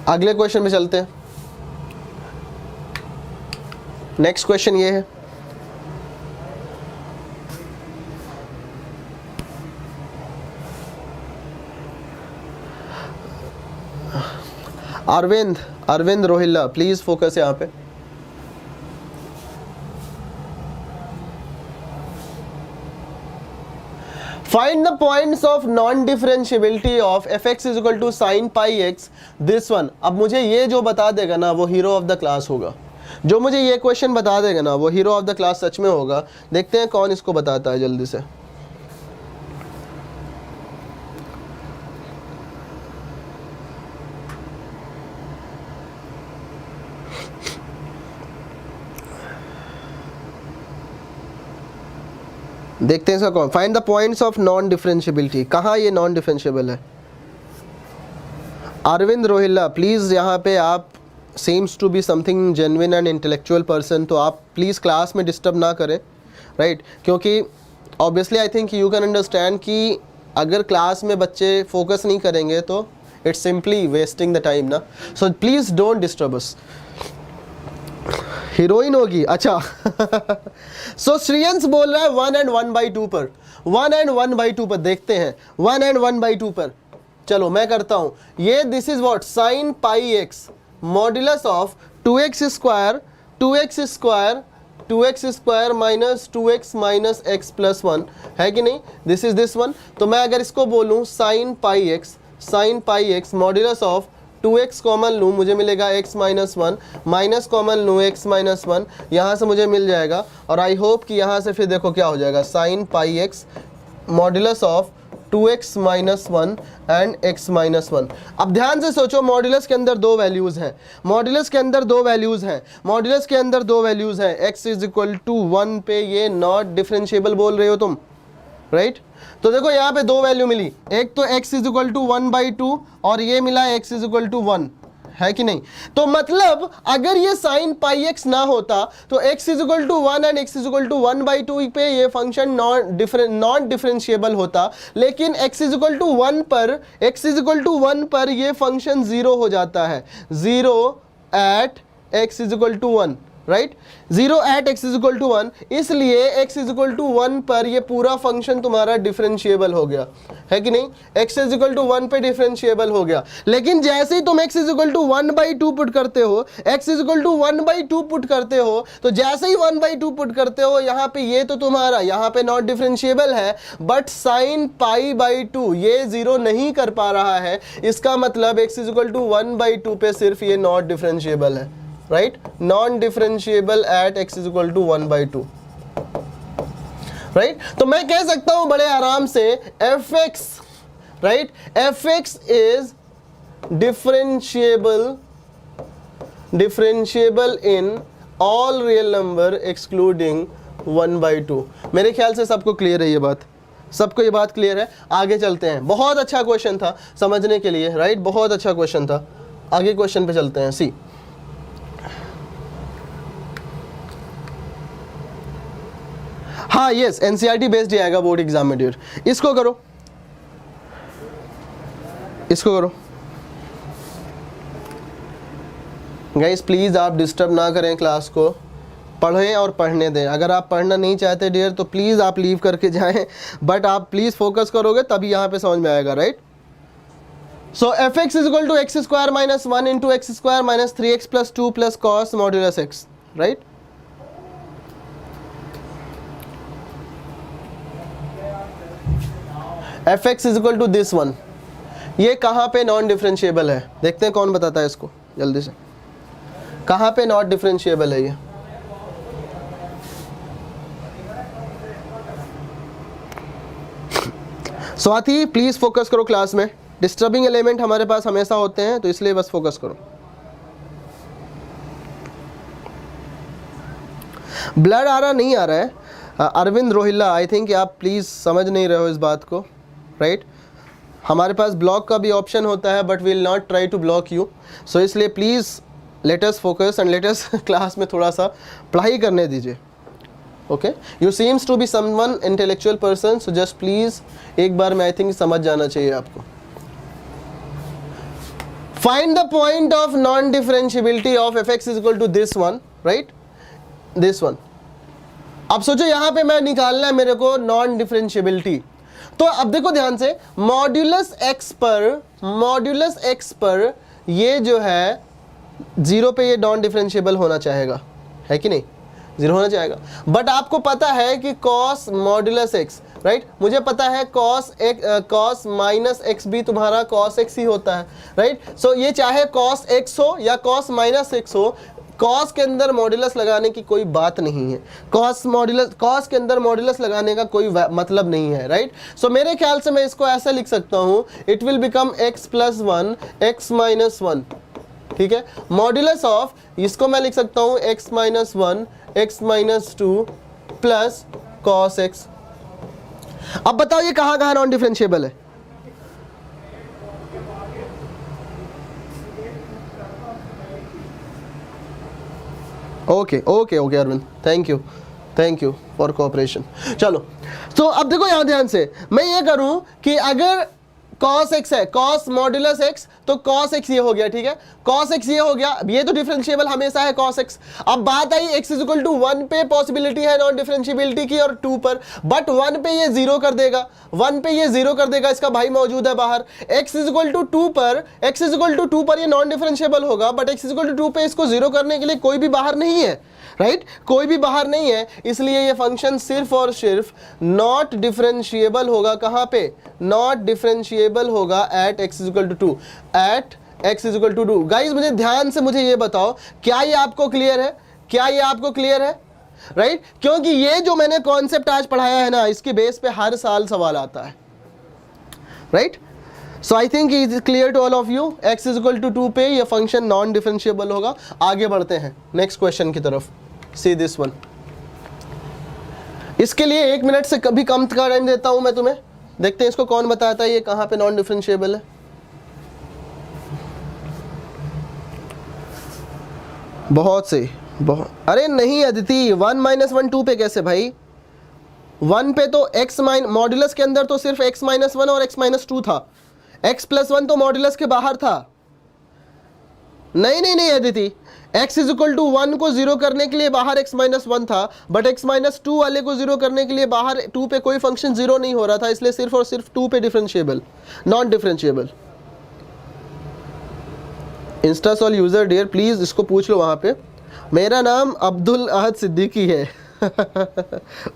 अगले क्वेश्चन में चलते हैं। नेक्स्ट क्वेश्चन ये है, अरविंद रोहिल्ला प्लीज फोकस यहाँ पे। Find the points of non-differentiability of fx is equal to sin pi x, this one। अब मुझे ये जो बता देगा ना वो हीरो ऑफ द क्लास होगा। जो मुझे ये क्वेश्चन बता देगा ना वो हीरो ऑफ द क्लास सच में होगा। देखते हैं कौन इसको बताता है जल्दी से। देखते हैं इसका कौन। Find the points of non differentiability, कहाँ ये नॉन डिफरेंशिएबल है? अरविंद रोहिल्ला प्लीज़, यहाँ पे आप seems to be something genuine and intellectual person, तो आप प्लीज़ क्लास में डिस्टर्ब ना करें, राइट, क्योंकि obviously I think you can understand कि अगर क्लास में बच्चे फोकस नहीं करेंगे तो it's simply wasting the time ना। So please don't disturb us. Heroine होगी, अच्छा। सो श्रेयंस बोल रहा है 1 and 1/2 पर, 1 and 1/2 पर देखते हैं, 1 and 1/2 पर। चलो मैं करता हूं ये। This is what? Sine pi x modulus of 2x square 2x square 2x square minus 2x minus x plus 1 है कि नहीं? This is this one. तो मैं अगर इसको बोलूं sine pi x modulus of 2x common लूँ, मुझे मिलेगा x माइनस 1, माइनस कॉमन लूँ x माइनस 1, यहाँ से मुझे मिल जाएगा। और आई होप कि यहाँ से फिर देखो क्या हो जाएगा, sine pi x modulus of 2x minus 1 and x minus 1। अब ध्यान से सोचो, मॉड्यूलस के अंदर दो वैल्यूज़ हैं, मॉड्यूलस के अंदर दो वैल्यूज़ हैं, मॉड्यूलस के अंदर दो वैल्यूज़ हैं। x इज इक्वल टू 1 पे ये नॉट डिफरेंशिएबल बोल रहे हो तुम, राइट? तो देखो यहाँ पे दो वैल्यू मिली, एक तो x इज इक्वल टू 1/2 और ये मिला x इज इक्वल टू 1। है कि नहीं? तो मतलब अगर ये साइन पाई एक्स ना होता तो x is equal to 1 and x is equal to 1/2 पे ये फंक्शन नॉन डिफरेंशिएबल होता, लेकिन x इज इक्वल टू 1 पर ये फंक्शन 0 हो जाता है, 0 at x is equal to 1, right, 0 at x is equal to 1, इसलिए x इज इक्वल टू 1 पर ये पूरा फंक्शन तुम्हारा डिफरेंशिएबल हो गया, है कि नहीं? x इज इक्वल टू 1 पे डिफरेंशिएबल हो गया। लेकिन जैसे ही तुम x is equal to 1/2 put करते हो, x is equal to 1/2 put करते हो, तो जैसे ही 1/2 पुट करते हो यहाँ पे ये तो तुम्हारा यहाँ पे नॉट डिफरेंशिएबल है, बट साइन π/2 ये 0 नहीं कर पा रहा है, इसका मतलब x इज इक्वल टू 1/2 पे सिर्फ ये नॉट डिफरेंशिएबल है, right, non differentiable at x is equal to 1/2, right. तो मैं कह सकता हूं बड़े आराम से fx, right, fx is differentiable in all real number excluding 1/2। मेरे ख्याल से सबको क्लियर है ये बात, सबको ये बात क्लियर है। आगे चलते हैं, बहुत अच्छा क्वेश्चन था समझने के लिए, राइट, बहुत अच्छा क्वेश्चन था। आगे क्वेश्चन पे चलते हैं। सी, हाँ यस, एनसीईआरटी बेस्ड ही आएगा बोर्ड एग्जाम में ड्यूर। इसको करो, इसको करो गाइस, प्लीज आप डिस्टर्ब ना करें क्लास को, पढ़ें और पढ़ने दें। अगर आप पढ़ना नहीं चाहते डियर तो प्लीज आप लीव करके जाएं, बट आप प्लीज फोकस करोगे तभी यहाँ पे समझ में आएगा, राइट। So f x is equal to x square minus 1 into x square minus 3x plus 2 plus cos modulus x, right. F x is equal to this one, ये कहाँ पे नॉन डिफरेंशिएबल है? देखते हैं कौन बताता है इसको जल्दी से, कहाँ पे नॉट डिफरेंशिएबल है ये? स्वाति प्लीज फोकस करो क्लास में, डिस्टर्बिंग एलिमेंट हमारे पास हमेशा होते हैं तो इसलिए बस फोकस करो। ब्लड आ रहा नहीं आ रहा है? अरविंद रोहिल्ला, आई थिंक आप प्लीज समझ नहीं रहे हो इस बात को, राइट। हमारे पास ब्लॉक का भी ऑप्शन होता है but will not try to block you, so इसलिए please let us focus and let us class में थोड़ा सा पढ़ाई करने दीजिए, okay. You seems to be someone intellectual person, so just please एक बार में आई थिंक समझ जाना चाहिए आपको। Find the point of non differentiability of f x is equal to this one, right, this one. अब सोचो यहाँ पे मैं निकालना है मेरे को नॉन डिफरेंशिएबिलिटी, तो अब देखो ध्यान से, मॉड्यूलस एक्स पर ये जो है 0 पे ये नॉन डिफरेंशिएबल होना चाहेगा, है कि नहीं? 0 होना चाहेगा, बट आपको पता है कि कॉस मॉड्यूलस एक्स, राइट, मुझे पता है कॉस माइनस एक्स भी तुम्हारा कॉस एक्स ही होता है, राइट। सो ये चाहे कॉस एक्स हो या कॉस माइनस एक्स हो, कॉस के अंदर मॉड्यूलस लगाने की कोई बात नहीं है, कॉस के अंदर मॉड्यूलस लगाने का कोई मतलब नहीं है, राइट। सो मेरे ख्याल से मैं इसको ऐसा लिख सकता हूँ, it will become x plus 1 x minus 1, ठीक है। मॉड्यूलस ऑफ, इसको मैं लिख सकता हूँ x minus 1 x minus 2 plus cos x. अब बताओ ये कहाँ कहाँ नॉन डिफरेंशिएबल है? Okay okay okay Arvind, thank you for cooperation. चलो, तो अब देखो यहाँ ध्यान से, मैं ये करूं कि अगर cos x है, cos मॉड्यूलस x, तो cos x ये हो गया, ठीक है, cos x ये हो गया, ये तो डिफरेंशिएबल हमेशा है cos x। अब बात आई x इज इक्वल टू 1 पे पॉसिबिलिटी है नॉन डिफरेंशिएबिलिटी की और 2 पर, बट 1 पे ये 0 कर देगा, 1 पे ये 0 कर देगा, इसका भाई मौजूद है बाहर। x इज इक्वल टू 2 पर ये नॉन डिफरेंशिएबल होगा, but x is equal to 2 पे इसको 0 करने के लिए कोई भी बाहर नहीं है, राइट, कोई भी बाहर नहीं है, इसलिए ये फंक्शन सिर्फ और सिर्फ नॉट डिफरेंशिएबल होगा। कहाँ पे? नॉट डिफरेंशिएबल होगा at x is equal to 2, at x is equal to 2। Guys मुझे ध्यान से मुझे ये बताओ, क्या ये आपको क्लियर है? क्या ये आपको क्लियर है? राइट, क्योंकि ये जो मैंने कॉन्सेप्ट आज पढ़ाया है ना, इसके बेस पे हर साल सवाल आता है, right. So I think it is clear to all of you, x is equal to 2 पे ये फंक्शन नॉन डिफरेंशिएबल होगा। आगे बढ़ते हैं नेक्स्ट क्वेश्चन की तरफ। सी दिस वन, इसके लिए 1 मिनट से कभी कम का टाइम देता हूं मैं तुम्हें, देखते हैं इसको कौन बताता है ये कहां पे नॉन डिफरेंशिएबल है। बहुत सही, बहुत। अरे नहीं अदिति, 1 माइनस 1 2 पे कैसे भाई? 1 पे तो x मॉड्यूलस के अंदर तो सिर्फ x माइनस 1 और x माइनस 2 था, x प्लस 1 तो मॉड्यूलस के बाहर था। नहीं नहीं नहीं Aditi, x is equal to 1 को 0 करने के लिए बाहर x माइनस 1 था, बट x माइनस 2 वाले को 0 करने के लिए बाहर 2 पे कोई फंक्शन 0 नहीं हो रहा था, इसलिए सिर्फ और सिर्फ 2 पे डिफरेंशिएबल, नॉन डिफरेंशिएबल। इंस्टासॉल यूजर डियर प्लीज इसको पूछ लो वहां पे। मेरा नाम अब्दुल अहद सिद्दीकी है।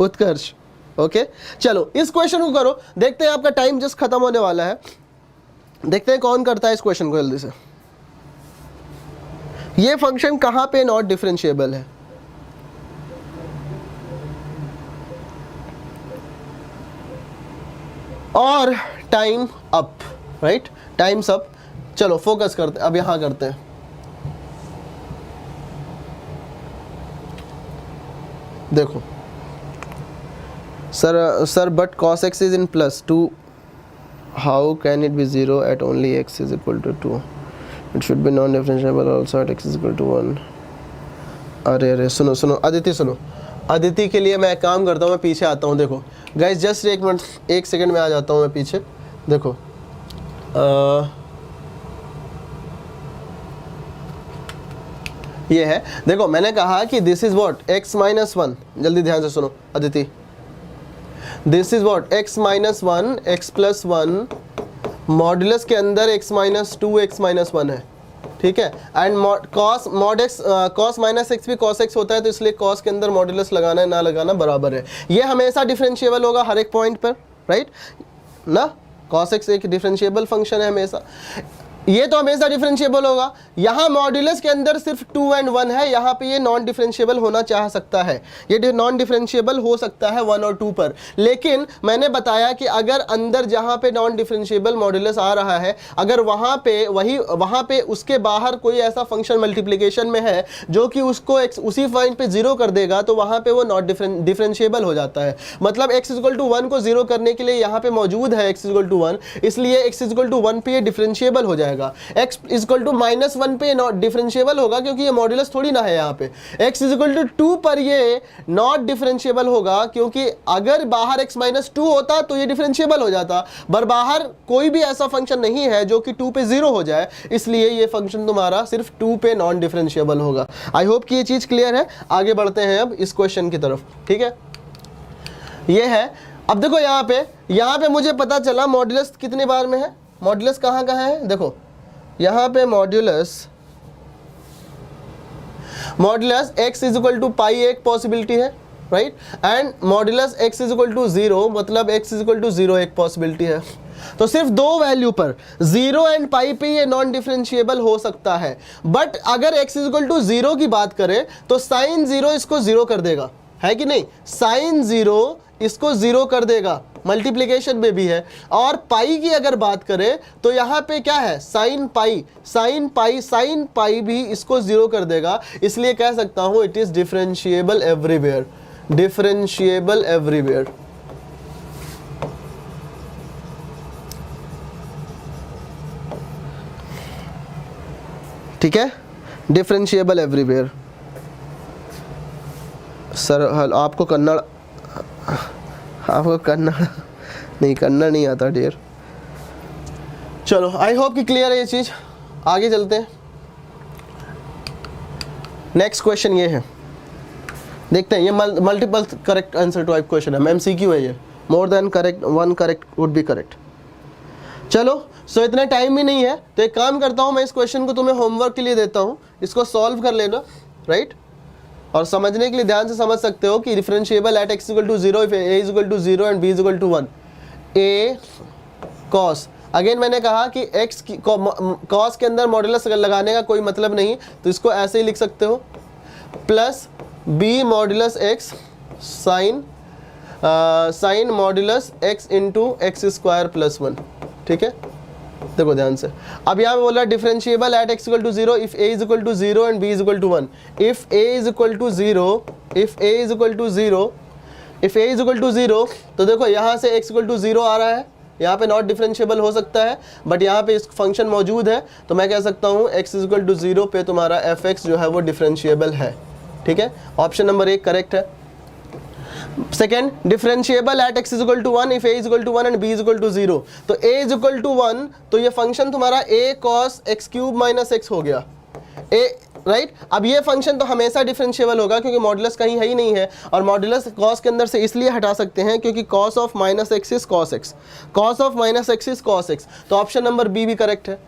उत्कर्ष। ओके चलो इस क्वेश्चन को करो, देखते हैं, आपका टाइम जस्ट खत्म होने वाला है। देखते हैं कौन करता है इस क्वेश्चन को जल्दी से। ये फंक्शन कहां पे नॉट डिफरेंशिएबल है? और time up, right, times up. चलो फोकस करते, अब यहां करते हैं। देखो sir but cos x is in plus 2, how can it be 0 at only x is equal to 2? It should be non-differentiable also at x is equal to 1. अरे सुनो सुनो अदिति, सुनो अदिति के लिए मैं एक काम करता हूँ, मैं पीछे आता हूँ। देखो गाइस जस्ट एक मिनट, एक सेकंड में आ जाता हूँ मैं पीछे। देखो ये है, देखो मैंने कहा कि this is what x minus 1, जल्दी ध्यान से सुनो Aditi, this is what x minus 1 x plus 1 modulus के अंदर x माइनस 2 x माइनस 1 है, ठीक है। एंड cos माइनस एक्स भी cos x होता है, तो इसलिए cos के अंदर मॉड्यूलस लगाना है ना लगाना बराबर है। ये हमेशा डिफरेंशिएबल होगा हर एक पॉइंट पर, राइट ना। cos x एक डिफरेंशिएबल फंक्शन है हमेशा, ये तो हमेशा डिफरेंशिएबल होगा। यहाँ मॉड्यूलस के अंदर सिर्फ 2 एंड 1 है, यहाँ पे ये नॉन डिफरेंशिएबल होना चाह सकता है, ये नॉन डिफरेंशिएबल हो सकता है 1 और 2 पर। लेकिन मैंने बताया कि अगर अंदर जहाँ पे नॉन डिफरेंशिएबल मॉड्यूलस आ रहा है, अगर वहाँ पे उसके बाहर कोई ऐसा फंक्शन मल्टीप्लिकेशन में है जो कि उसको उसी पॉइंट पे 0 कर देगा, तो वहाँ पे वो नॉट डिफरेंशिएबल हो जाता है। मतलब x इक्वल टू 1 को 0 करने के लिए यहाँ पे मौजूद है x इक्वल टू 1, इसलिए x इक्वल टू 1 पे ये डिफरेंशिएबल हो जाएगा। x इक्वल टू माइनस 1 पे नॉट डिफरेंशिएबल होगा, क्योंकि ये मॉड्यूलस थोड़ी ना है यहाँ पे। x इक्वल टू 2 पर ये नॉट डिफरेंशिएबल होगा, क्योंकि अगर बाहर x माइनस 2 होता तो ये डिफरेंशिएबल हो जाता, पर बाहर कोई भी ऐसा फंक्शन नहीं है जो कि 2 पे 0 हो जाए, इसलिए ये फंक्शन तुम्हारा सिर्फ 2 पे नॉन डिफरेंशिएबल होगा। आई होप कि ये चीज क्लियर है। आगे बढ़ते हैं अब इस क्वेश्चन की तरफ, ठीक है। ये है, अब देखो यहाँ पे मुझे पता चला मॉड्यूलस कितने बार में है, मॉड्यूलस कहाँ है। देखो यहाँ पे modulus x is equal to pi एक पॉसिबिलिटी है, right, and modulus x is equal to 0, मतलब x इज इक्वल टू 0 एक पॉसिबिलिटी है। तो सिर्फ दो वैल्यू पर 0 एंड पाई पे ये नॉन डिफरेंशिएबल हो सकता है। बट अगर x इज इक्वल टू 0 की बात करें तो साइन 0 इसको 0 कर देगा, है कि नहीं। साइन 0 इसको 0 कर देगा, मल्टीप्लिकेशन में भी है। और पाई की अगर बात करें तो यहाँ पे क्या है, साइन पाई भी इसको 0 कर देगा, इसलिए कह सकता हूं it is differentiable everywhere, differentiable everywhere. ठीक है, डिफरेंशिएबल एवरीवेयर। सर आपको कन्नड़ नहीं आता डियर। चलो आई होप कि क्लियर है ये चीज। आगे चलते हैं, नेक्स्ट क्वेश्चन ये है, देखते हैं। ये multiple correct answer type question है, एमसीक्यू है ये, more than correct, 1 correct would be correct. चलो सो इतना टाइम भी नहीं है, तो एक काम करता हूं, मैं इस क्वेश्चन को तुम्हें होमवर्क के लिए देता हूं, इसको सॉल्व कर लेना, राइट। और समझने के लिए ध्यान से समझ सकते हो कि differentiable at x equal to 0 if a is equal to 0 and b is equal to 1। a cos, again मैंने कहा कि x की cos के अंदर मॉड्यूलस लगाने का कोई मतलब नहीं, तो इसको ऐसे ही लिख सकते हो, plus b modulus x sine modulus x into x square plus 1। ठीक है, देखो ध्यान से। अब यहाँ पे बोला differentiable at x equal to 0 if a is equal to 0 and b is equal to 1। If a is equal to 0, तो देखो यहाँ से x इक्वल टू 0 आ रहा है, यहाँ पे नॉट डिफरेंशिएबल हो सकता है, बट यहाँ पे इस फंक्शन मौजूद है, तो मैं कह सकता हूँ x इक्वल टू 0 पे तुम्हारा fx जो है वो डिफरेंशिएबल है। ठीक है, ऑप्शन नंबर 1 करेक्ट है। Second, differentiable at x equal to 1 if a equal to 1 and b equal to 0। तो a इक्वल टू 1, तो ये फंक्शन तुम्हारा a cos x cube minus x हो गया a, राइट। अब ये फंक्शन तो हमेशा डिफरेंशिएबल होगा क्योंकि मॉडुलस कहीं है ही नहीं है, और मॉडुलस कॉस के अंदर से इसलिए हटा सकते हैं क्योंकि cos of minus x is cos x, cos of minus x is cos x, तो ऑप्शन नंबर बी भी करेक्ट है।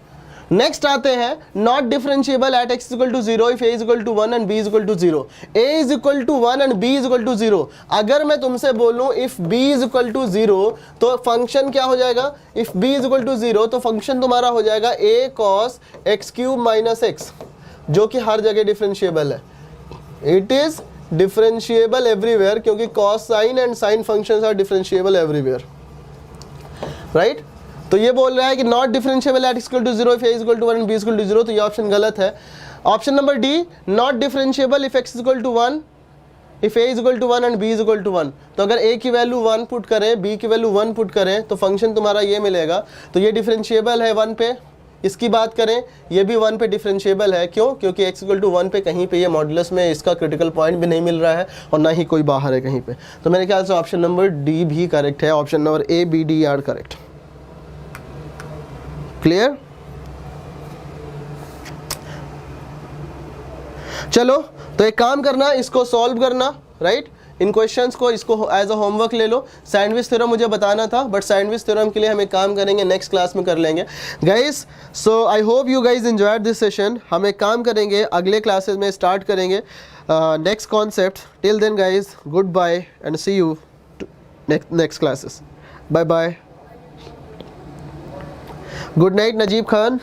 नेक्स्ट आते हैं, not differentiable at x equal to 0 if a equal to 1 and b equal to 0। a is equal to 1 and b is equal to 0। अगर मैं तुमसे बोलूं if b is equal to 0 तो function क्या हो जाएगा, if b is equal to 0 तो function तुम्हारा हो जाएगा a cos x cube minus x, जो कि हर जगह डिफरेंशिएबल है। इट इज डिफरेंशिएबल एवरीवेयर क्योंकि cos sine and sine functions are differentiable everywhere, right. तो ये बोल रहा है कि not differentiable at equal to 0 if a equal to 1 and b equal to 0, तो ये ऑप्शन गलत है। Option number D, not differentiable if x equal to 1 if a equal to 1 and b equal to 1। तो अगर a की value 1 put करें, b की value 1 put करें तो फंक्शन तुम्हारा ये मिलेगा, तो ये डिफरेंशिएबल है 1 पे। इसकी बात करें, ये भी 1 पे डिफरेंशिएबल है, क्यों, क्योंकि x इक्वल टू 1 पे कहीं पे ये मॉडुलस में इसका क्रिटिकल पॉइंट भी नहीं मिल रहा है और ना ही कोई बाहर है कहीं पे। तो मेरे ख्याल से ऑप्शन नंबर डी भी करेक्ट है, option number A B D are correct. Clear? चलो, तो एक काम करना, इसको सॉल्व करना, राइट। इन क्वेश्चंस को इसको एज अ होमवर्क ले लो। सैंडविच थ्योरम मुझे बताना था, बट सैंडविच थ्योरम के लिए हम एक काम करेंगे, नेक्स्ट क्लास में कर लेंगे guys. So I hope you guys enjoyed this session. हम एक काम करेंगे, अगले क्लासेस में स्टार्ट करेंगे next concept. Till then guys, good bye and see you next classes. Bye bye, good night Najeeb Khan.